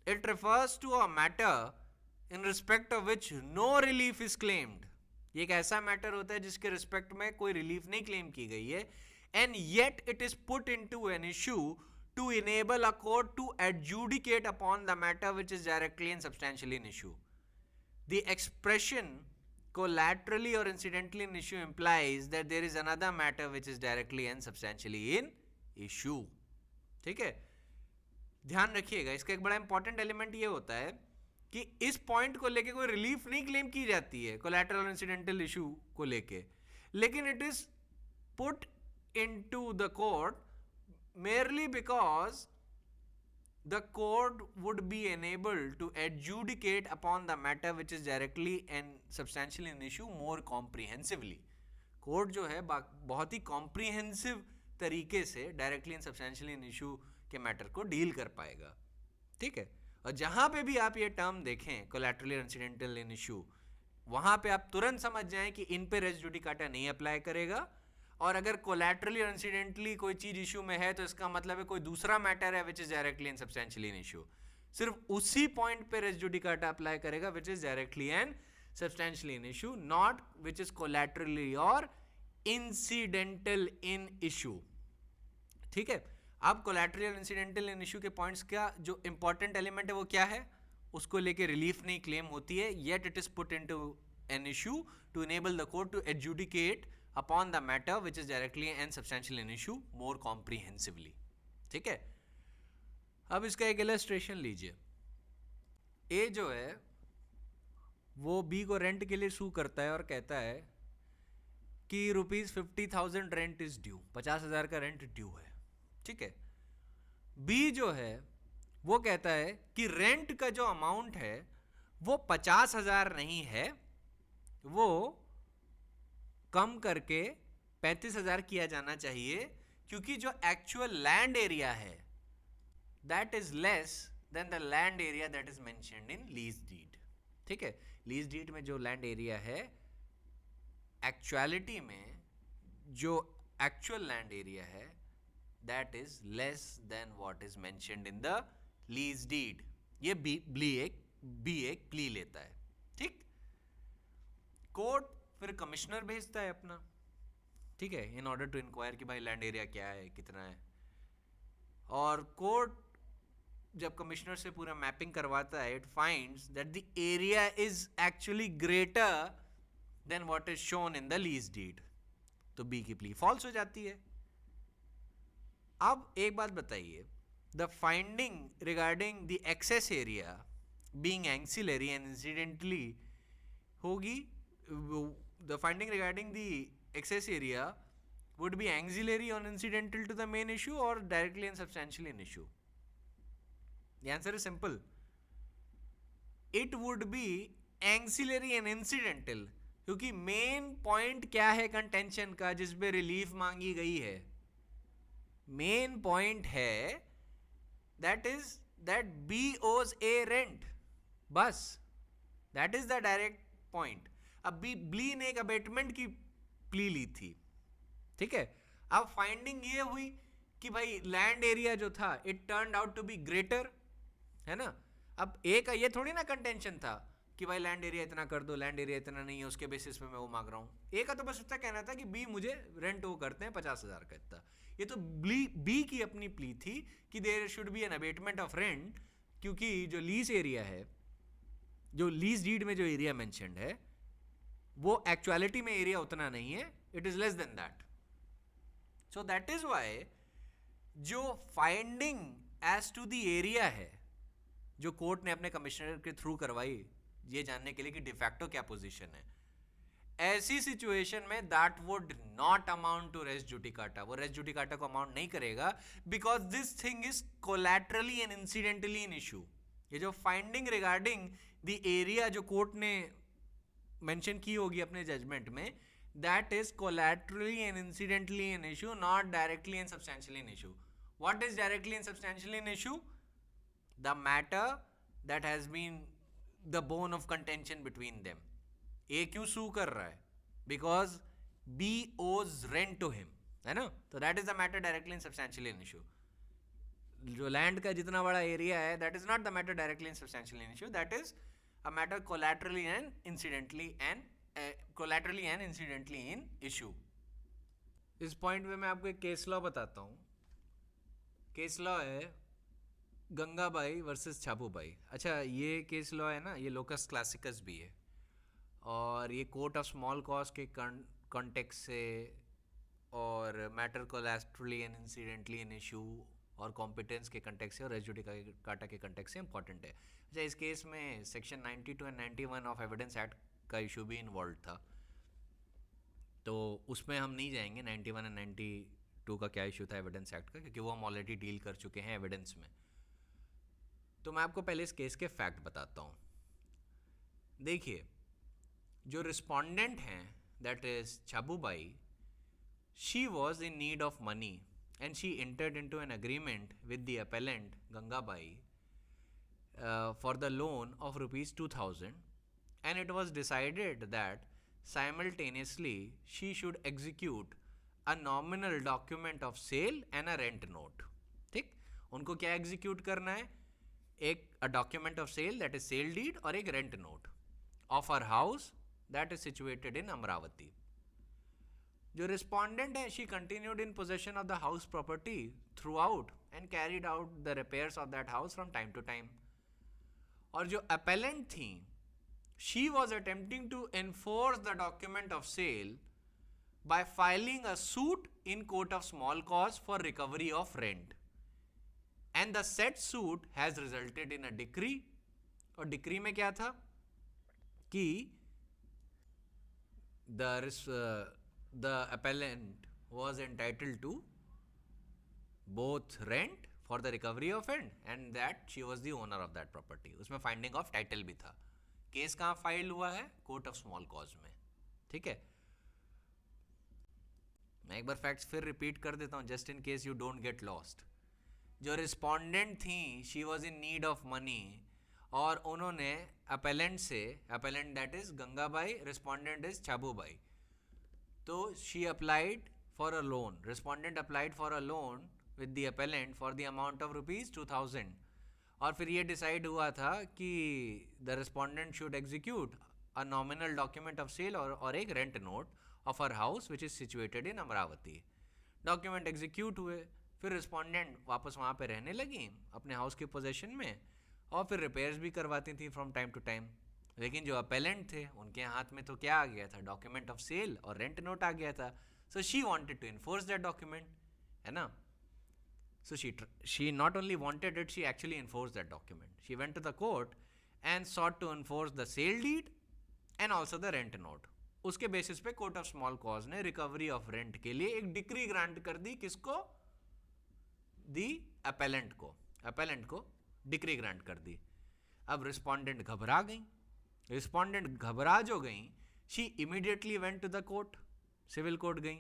It refers to a matter in respect of which no relief is claimed. ये एक ऐसा matter होता है जिसके रिस्पेक्ट में कोई relief नहीं क्लेम की गई है, and yet it is put into an issue to enable a court to adjudicate upon the matter which is directly and substantially in issue. The expression collaterally or incidentally in issue implies that there is another matter which is directly and substantially in issue. ठीक है, ध्यान रखिएगा, इसका एक बड़ा important element ये होता है कि इस पॉइंट को लेके कोई रिलीफ नहीं क्लेम की जाती है कोलैटरल और इंसिडेंटल इशू को लेके, लेकिन it is put into the court merely because the court would be enabled to adjudicate upon the matter which is directly and substantially in issue more comprehensively. Court जो है बहुत ही comprehensive तरीके से directly and substantially in issue के matter को deal कर पाएगा. ठीक है, और जहां पे भी आप ये टर्म देखें कोलैटरली और इंसिडेंटल इन इशू, वहां पे आप तुरंत समझ जाएं कि इन पे रेस जुडिकाटा नहीं अप्लाई करेगा, और अगर कोलैटरली और इंसिडेंटली कोई चीज इशू में है तो इसका मतलब है कोई दूसरा मैटर है which is directly and substantially in issue. सिर्फ उसी पॉइंट पे रेस जुडिकाटा अप्लाई करेगा which is directly and substantially in issue, not which is collaterally or incidental in issue. ठीक है, अब कोलैटरल और इंसिडेंटल इन इशू के पॉइंट्स का जो इंपॉर्टेंट एलिमेंट है वो क्या है, उसको लेके रिलीफ नहीं क्लेम होती है, yet it is put into an issue to enable the court to adjudicate upon the matter which is directly and substantially in issue more comprehensively. ठीक है, अब इसका एक इलस्ट्रेशन लीजिए. ए जो है वो बी को रेंट के लिए सू करता है और कहता है कि ₹50,000 रेंट इज ड्यू, 50,000 का रेंट ड्यू है. ठीक है, बी जो है वो कहता है कि रेंट का जो अमाउंट है वो 50,000 नहीं है, वो कम करके 35,000 किया जाना चाहिए, क्योंकि जो एक्चुअल लैंड एरिया है that is less than the land area that is mentioned in lease deed. ठीक है, लीज डीड में जो लैंड एरिया है, एक्चुअलिटी में जो एक्चुअल लैंड एरिया है that is less than what is mentioned in the lease deed. ये B एक प्ली लेता है. ठीक, कोर्ट फिर कमिश्नर भेजता है अपना, ठीक है, इन ऑर्डर टू इंक्वायर कि भाई लैंड एरिया क्या है, कितना है. और कोर्ट जब कमिश्नर से पूरा मैपिंग करवाता है, it finds that the area is actually greater than what is shown in the lease deed. तो बी की प्ली फॉल्स हो जाती है. अब एक बात बताइए, the finding regarding the excess area being ancillary and incidentally होगी, the finding regarding the excess area would be auxiliary or incidental to the main issue or directly and substantially an issue. The answer is simple. It would be auxiliary and incidental, क्योंकि main point क्या है contention का जिस पे relief मांगी गई है? Main point है दैट इज दैट बी ओज ए रेंट, बस that is the direct point. अब बी ने एक अबेटमेंट की प्ली ली थी. ठीक है, अब फाइंडिंग ये हुई कि भाई लैंड एरिया जो था it turned out to be greater, है ना. अब ए का ये थोड़ी ना कंटेंशन था कि भाई लैंड एरिया इतना कर दो, लैंड एरिया इतना नहीं है, उसके बेसिस पे मैं वो मांग रहा हूँ. ए का तो बस इतना कहना था कि बी मुझे रेंट वो करते हैं 50,000 का इतना. ये तो बी की अपनी प्ली थी कि there should be an abatement of rent, क्योंकि जो लीज एरिया है, जो लीज डीड में जो एरिया मेंशन्ड है वो एक्चुअलिटी में एरिया उतना नहीं है, it is less than that. So that is why जो finding as to the area है जो कोर्ट ने अपने कमिश्नर के थ्रू करवाई ये जानने के लिए कि डिफैक्टो क्या पोजीशन है, ऐसी सिचुएशन में that would not amount to res judicata, वो रेस जुडिकाटा को अमाउंट नहीं करेगा because this thing is collaterally and incidentally in issue. ये जो फाइंडिंग रिगार्डिंग द एरिया जो कोर्ट ने मेंशन की होगी अपने जजमेंट में, that is collaterally and incidentally in issue, not directly and substantially in issue. What is directly and substantially in issue? The matter that has been the bone of contention between them. A क्यों sue कर रहा है? Because B owes rent to him, है ना? तो that is the matter directly and substantially in issue. जो land का जितना बड़ा एरिया है, that is not the matter directly and substantially in issue, that is a matter collaterally and incidentally in issue. इस point में मैं आपको एक केस लॉ बताता हूँ। केस लॉ है गंगाबाई वर्सेस छाबूबाई। अच्छा, ये केस लॉ है ना, ये लोकस क्लासिकस भी है और ये कोर्ट ऑफ स्मॉल कॉज के कॉन्टेक्स्ट से और matter collaterally and incidentally in issue और कॉम्पिटेंस के कंटेक्स्ट से और रेस जुडिकाटा के कंटेक्स्ट से इंपॉर्टेंट है। अच्छा, इस केस में section 92 and 91 of evidence act का इशू भी इन्वॉल्व था, तो उसमें हम नहीं जाएंगे 91 एंड 92 का क्या इशू था एविडेंस एक्ट का, क्योंकि वो हम ऑलरेडी डील कर चुके हैं एविडेंस में। तो मैं आपको पहले इस केस के फैक्ट बताता हूँ। देखिए, जो रिस्पोंडेंट हैं that is Chhabubai, she was in need of money and she entered into an agreement with the appellant Gangabai for the loan of rupees 2000, and it was decided that simultaneously she should execute a nominal document of sale and a rent note। ठीक, उनको क्या execute करना है? एक a document of sale that is sale deed और एक rent note of her house that is situated in Amravati। जो respondent है, she continued in possession of the house property throughout and carried out the repairs of that house from time to time. और जो appellant थी, she was attempting to enforce the document of sale by filing a suit in court of small cause for recovery of rent, and the said suit has resulted in a decree. और decree में क्या था कि the appellant was entitled to both rent for the recovery of rent and that she was the owner of that property। उसमें finding of title भी था। Case कहाँ file हुआ है? कोर्ट ऑफ स्मॉल कॉज में। ठीक है, मैं एक बार फैक्ट्स फिर रिपीट कर देता हूँ just in case you don't get lost. जो रिस्पोंडेंट थी, she was in need of money और उन्होंने अपेलेंट से, appellant that is Gangabai, respondent is Chhabubai, तो she applied for a loan, respondent applied for a loan with the appellant for the amount of rupees 2000। और फिर ये decide हुआ था कि the respondent should execute a nominal document of sale और एक rent note of her house which is situated in Amravati. Document execute हुए, फिर रिस्पोंडेंट वापस वहाँ पे रहने लगी अपने हाउस के पोजेशन में और फिर रिपेयर्स भी करवाती थी फ्रॉम टाइम टू टाइम। लेकिन जो अपेलेंट थे, उनके हाथ में तो क्या आ गया था? डॉक्यूमेंट ऑफ सेल और रेंट नोट आ गया था। So she wanted to enforce that document, है ना? So she not only wanted it, she actually enforced that document। she went to the court and sought to enforce the sale deed and also the rent note। उसके basis पे court of small cause ने recovery of rent के लिए एक decree grant कर दी। किसको? दी appellant को, appellant को डिक्री ग्रांट कर दी। अब रिस्पोंडेंट घबरा गई, रिस्पोंडेंट घबरा जो गई, she immediately went to the court, civil court गई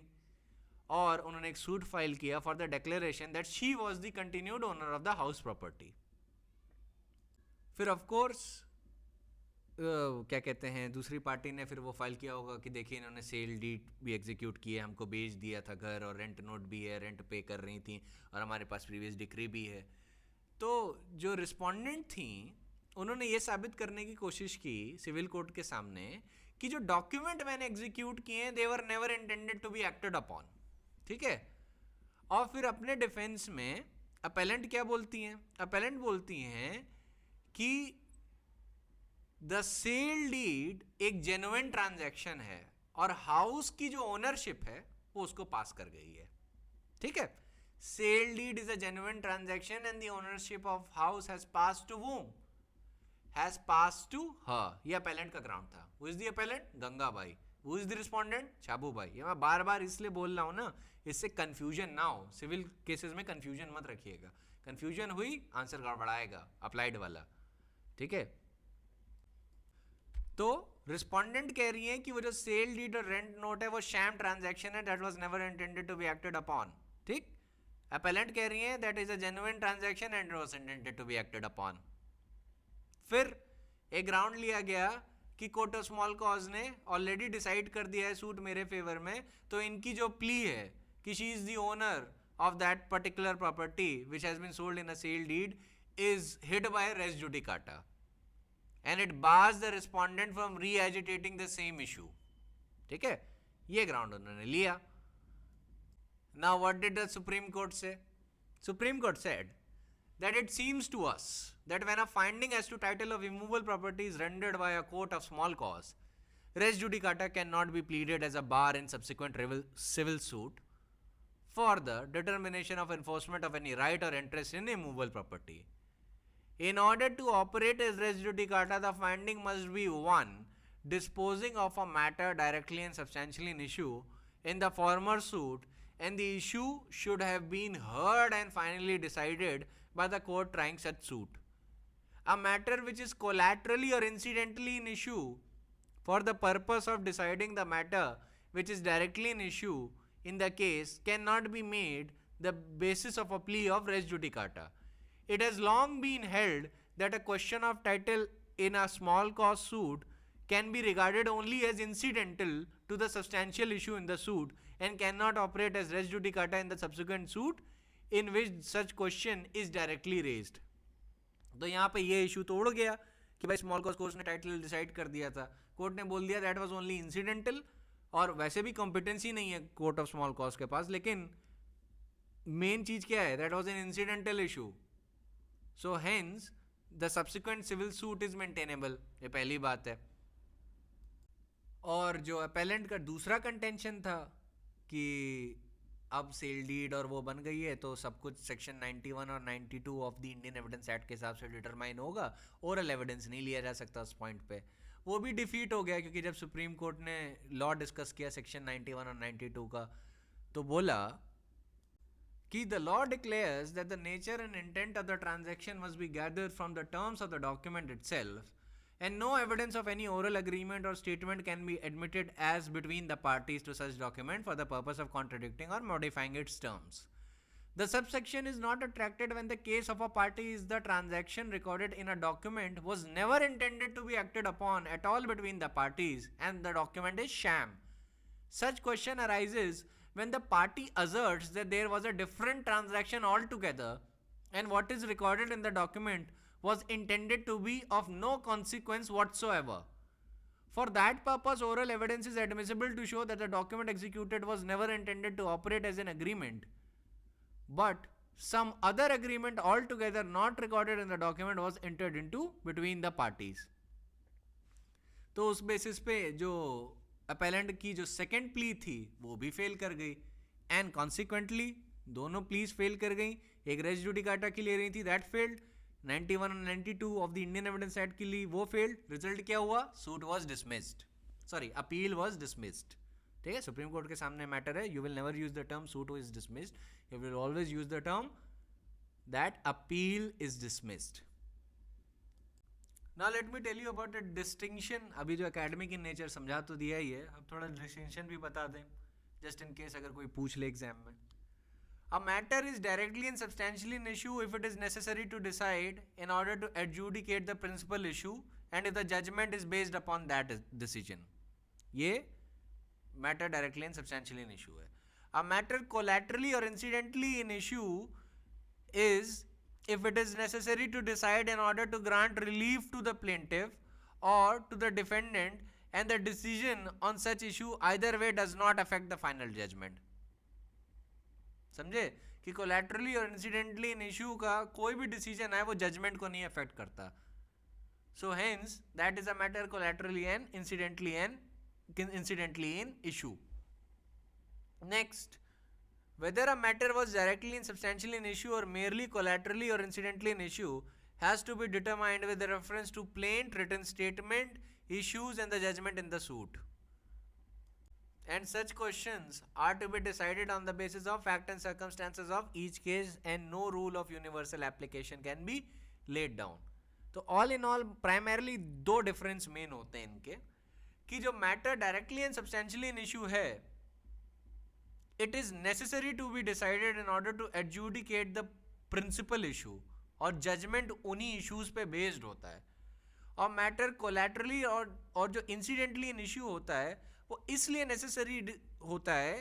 और उन्होंने एक सूट फाइल किया for the declaration that she was the continued owner of the house property. फिर ऑफ कोर्स क्या कहते हैं, दूसरी पार्टी ने फिर वो फाइल किया होगा कि देखिए इन्होंने सेल डीड भी एग्जीक्यूट की है, हमको बेच दिया था घर और रेंट नोट भी है, रेंट पे कर रही थी और हमारे पास प्रीवियस डिक्री भी है। तो जो रिस्पोंडेंट थी, उन्होंने ये साबित करने की कोशिश की सिविल कोर्ट के सामने कि जो डॉक्यूमेंट मैंने एग्जीक्यूट किए हैं, they were never intended to be acted upon. ठीक है, और फिर अपने डिफेंस में अपेलेंट क्या बोलती हैं? अपेलेंट बोलती हैं कि द सेल डीड एक जेन्युइन ट्रांजैक्शन है और हाउस की जो ओनरशिप है वो उसको पास कर गई है। ठीक है. Sale deed is a genuine transaction and the ownership of house has passed to whom? Has passed to her. ये अपेलेंट का ग्राउंड था. Who is the appellant? Gangabai. Who is the respondent? Chhabubai. ये मैं बार बार इसलिए बोल रहा हूं ना, इससे कंफ्यूजन ना हो. सिविल केसेस में कंफ्यूजन मत रखिएगा. कंफ्यूजन हुई, आंसर गड़बड़ाएगा अप्लाइड वाला. ठीक है. तो रिस्पोंडेंट कह रही है कि वो जो सेल डीड और रेंट नोट है वो शैम ट्रांजैक्शन है, that was never intended to be acted upon. ठीक. अपेलेंट कह रही है that is a genuine transaction and was intended to be acted upon. फिर एक ग्राउंड लिया गया कि कोर्ट ऑफ स्मॉल कॉज ने ऑलरेडी डिसाइड कर दिया है सूट मेरे फेवर में, तो इनकी जो प्ली है कि she is the owner of that particular property which has been sold in a sale deed is hit by res judicata and it bars the respondent from re-agitating the same issue. ठीक है. ये ground उन्होंने लिया. Now what did the Supreme Court say? Supreme Court said that it seems to us that when a finding as to title of immovable property is rendered by a court of small cause, res judicata cannot be pleaded as a bar in subsequent civil suit for the determination of enforcement of any right or interest in immovable property. In order to operate as res judicata, the finding must be 1. Disposing of a matter directly and substantially in issue in the former suit, and the issue should have been heard and finally decided by the court trying such suit. A matter which is collaterally or incidentally in issue for the purpose of deciding the matter which is directly in issue in the case cannot be made the basis of a plea of res judicata. It has long been held that a question of title in a small cause suit can be regarded only as incidental to the substantial issue in the suit and cannot operate as res judicata in the subsequent suit in which such question is directly raised. तो यहाँ पे ये issue तोड़ गया कि भाई small cause court ने title decide कर दिया था. कोर्ट ने बोल दिया दैट वाज ओनली इंसिडेंटल, और वैसे भी कॉम्पिटेंसी नहीं है कोर्ट ऑफ स्मॉल कॉज के पास, लेकिन मेन चीज क्या है? That was an incidental issue. So hence the subsequent civil suit is maintainable. ये पहली बात है. और जो अपेलेंट का दूसरा कंटेंशन था कि अब सेल डीड और वो बन गई है तो सब कुछ सेक्शन 91 और 92 of the Indian evidence act के हिसाब से डिटरमाइन होगा, ओरल एविडेंस नहीं लिया जा सकता उस पॉइंट पे. वो भी डिफीट हो गया क्योंकि जब सुप्रीम कोर्ट ने लॉ डिस्कस किया सेक्शन 91 और 92 का, तो बोला कि the law declares that the nature and intent of the transaction must be gathered from the terms of the document itself, and no evidence of any oral agreement or statement can be admitted as between the parties to such document for the purpose of contradicting or modifying its terms. The subsection is not attracted when the case of a party is the transaction recorded in a document was never intended to be acted upon at all between the parties and the document is sham. Such question arises when the party asserts that there was a different transaction altogether and what is recorded in the document was intended to be of no consequence whatsoever. For that purpose, oral evidence is admissible to show that the document executed was never intended to operate as an agreement, but some other agreement altogether not recorded in the document was entered into between the parties. तो उस basis पे जो appellant की जो second plea थी वो भी fail कर गई, एंड कॉन्सिक्वेंटली दोनों प्लीज फेल कर गई. एक रेस जुडिकाटा की ले रही थी, दैट फेल्ड. 91 और 92 of the Indian evidence act के लिए वो फेल्ड. रिजल्ट क्या हुआ? Suit was dismissed, sorry appeal was dismissed. ठीक है, सुप्रीम कोर्ट के सामने मैटर है. You will never use the term suit was dismissed, you will always use the term that appeal is dismissed. Now let me tell you about a distinction. अभी जो academic in nature समझा तो दिया ही है, अब थोड़ा distinction भी बता दें just in case अगर कोई पूछ ले एग्जाम में. A matter is directly and substantially an issue if it is necessary to decide in order to adjudicate the principal issue and if the judgment is based upon that decision. ये matter directly and substantially an issue है. A matter collaterally or incidentally in issue is if it is necessary to decide in order to grant relief to the plaintiff or to the defendant and the decision on such issue either way does not affect the final judgment. समझे कि collaterally और incidentally in issue का कोई भी decision है वो judgment को नहीं affect करता. So hence that is a matter collaterally and incidentally in issue. Next, Whether a matter was directly and substantially an issue or merely collaterally or incidentally an issue has to be determined with reference to plain written statement, issues, and the judgment in the suit. And such questions are to be decided on the basis of fact and circumstances of each case, and no rule of universal application can be laid down. तो all in all primarily दो difference main होते हैं इनके, कि जो matter directly and substantially in issue है, it is necessary to be decided in order to adjudicate the principal issue, और judgement उन्हीं इश्यूज पे बेस्ड होता है. और मैटर कोलैटरली और जो इंसिडेंटली इन इश्यू होता है वो इसलिए नेसेसरी होता है,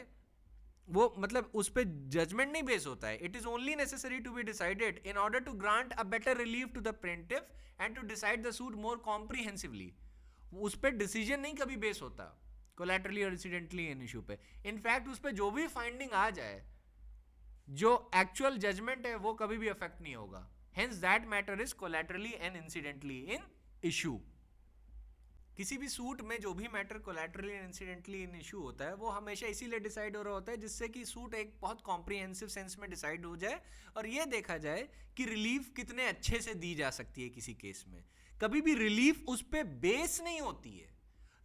वो मतलब उस पर जजमेंट नहीं बेस होता है. It is only necessary to be decided in order to grant a better relief to the plaintiff and to decide the suit more comprehensively. उस पर डिसीजन नहीं कभी बेस होता कोलैटरली और इंसिडेंटली इन इशू पे. In fact उस पर जो भी फाइंडिंग आ जाए, जो एक्चुअल जजमेंट है वो कभी भी अफेक्ट नहीं होगा. Hence that matter is collaterally and incidentally in issue. किसी भी सूट में जो भी matter collaterally and incidentally in issue होता है वो हमेशा इसीलिए डिसाइड हो रहा होता है जिससे कि सूट एक बहुत कॉम्प्रिहेंसिव सेंस में डिसाइड हो जाए और ये देखा जाए कि रिलीफ कितने अच्छे से दी जा सकती है किसी केस में. कभी भी रिलीफ उस पर बेस नहीं होती है.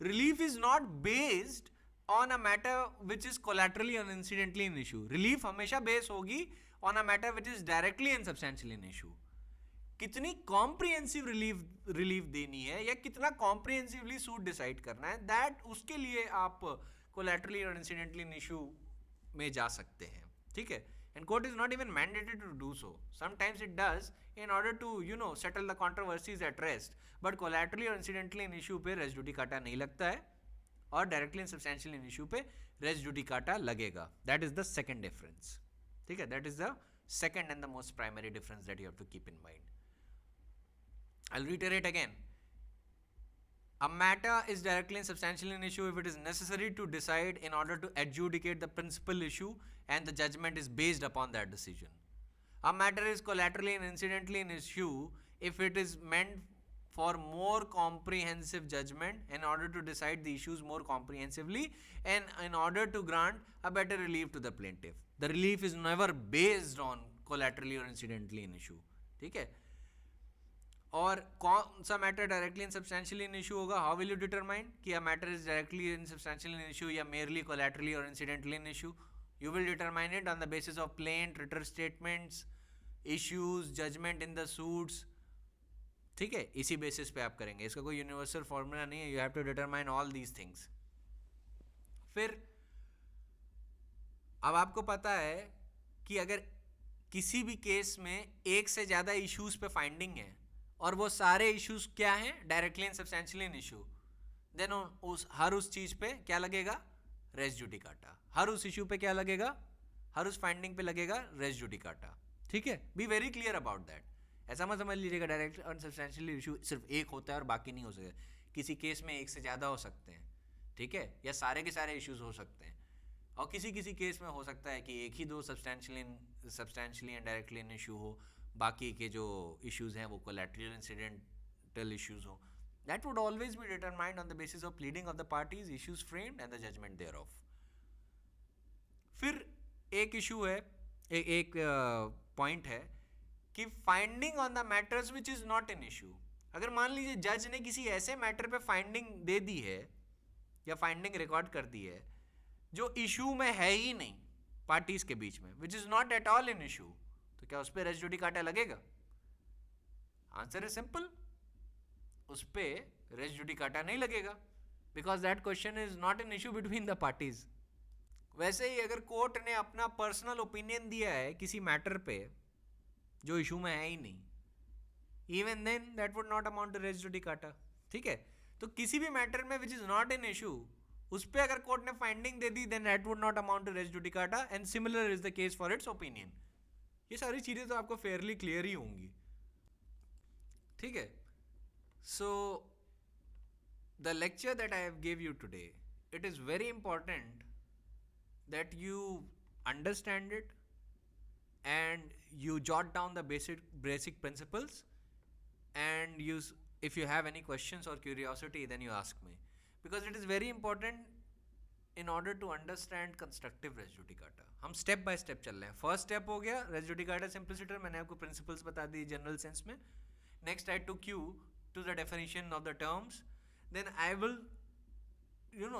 Relief is not based on a matter which is collaterally and incidentally an issue. Relief हमेशा बेस होगी on a matter which is directly and substantially an issue. कितनी कॉम्प्रिहेंसिव रिलीफ देनी है या कितना कॉम्प्रिहेंसिवली सूट डिसाइड करना है, that उसके लिए आप कोलैटरली और इंसिडेंटली इन इशू में जा सकते हैं. ठीक है. And court is not even mandated to do so. Sometimes it does in order to settle the controversies at rest. But collaterally or incidentally in issue पे res judicata नहीं लगता है और directly and substantially in issue पे res judicata लगेगा. That is the second difference. ठीक है. That is the second and the most primary difference that you have to keep in mind. I'll reiterate again. A matter is directly and substantially an issue if it is necessary to decide in order to adjudicate the principal issue and the judgment is based upon that decision. A matter is collaterally and incidentally an issue if it is meant for more comprehensive judgment in order to decide the issues more comprehensively and in order to grant a better relief to the plaintiff. The relief is never based on collaterally or incidentally an issue. ठीक है. और कौन सा matter directly and substantially in issue होगा? How will you determine कि a matter is directly and substantially in issue या merely collaterally और incidentally in issue? You will determine it on the basis of plaint written statements, issues, judgment in the suits. ठीक है. इसी basis पे आप करेंगे. इसका कोई यूनिवर्सल फॉर्मूला नहीं है. You have to determine all these things. फिर अब आपको पता है कि अगर किसी भी केस में एक से ज़्यादा इश्यूज पे फाइंडिंग है और वो सारे इश्यूज क्या हैं? Directly and substantially in issue, then हर उस चीज पे क्या लगेगा? Race judicata. हर उस इशू पे क्या लगेगा? हर उस फाइंडिंग पे लगेगा रेस जुडिकाटा. ठीक है. Be very clear about that. ऐसा मत समझ लीजिएगा डायरेक्ट एंड सब्सटेंशियली इशू सिर्फ एक होता है और बाकी नहीं हो सकता. किसी केस में एक से ज़्यादा हो सकते हैं. ठीक है. या सारे के सारे इश्यूज हो सकते हैं. और किसी किसी केस में हो सकता है कि एक ही दो substantially and directly in issue हो, बाकी के जो इश्यूज हैं वो कोलैटरल इंसिडेंटल इश्यूज हो. That would always be determined on the basis of pleading of the parties, issues framed and the judgment thereof. फिर एक इशू है, एक पॉइंट है कि finding on the matters which is not an issue. अगर मान लीजिए जज ने किसी ऐसे मैटर पे फाइंडिंग दे दी है या फाइंडिंग रिकॉर्ड कर दी है जो इशू में है ही नहीं पार्टीज के बीच में, which is not at all in issue, तो क्या उस पर रेस जुडिकाटा लगेगा? Answer is simple. उस पर रेस जुडिकाटा नहीं लगेगा because that question is not an issue between the parties. वैसे ही अगर कोर्ट ने अपना पर्सनल ओपिनियन दिया है किसी मैटर पे जो इशू में है ही नहीं, even then that would not amount to res judicata. ठीक है. तो किसी भी मैटर में which is not an issue उस पर अगर कोर्ट ने फाइंडिंग दे दी then that would not amount to res judicata and similar is the case for its opinion. ये सारी चीज़ें तो आपको फेयरली क्लियर ही होंगी. ठीक है. So the lecture that I have give you today, it is very important that you understand it and you jot down the basic principles, and if you have any questions or curiosity then you ask me, because it is very important in order to understand constructive res judicata. हम step by step चल रहे हैं. First step हो गया res judicata simpliciter, मैंने आपको principles बता दी जनरल सेंस में. Next I took you to the definition of the terms. Then I will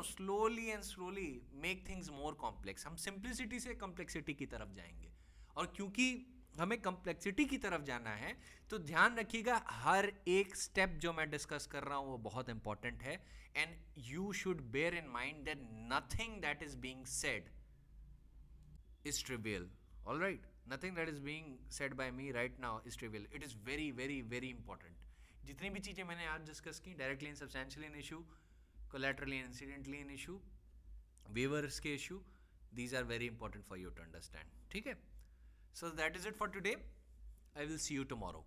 slowly and slowly make things more complex. हम simplicity से complexity की तरफ जाएंगे. और क्योंकि हमें complexity की तरफ जाना है तो ध्यान रखिएगा हर एक स्टेप जो मैं डिस्कस कर रहा हूँ वो बहुत इंपॉर्टेंट है. And you should bear in mind that nothing that is being said is trivial. All right, nothing that is being said by me right now is trivial. It is very very very important. जितनी भी चीज़ें मैंने आज discuss की, directly and substantially in issue, collaterally and incidentally in issue, waivers के issue, these are very important for you to understand. ठीक है? So that is it for today. I will see you tomorrow.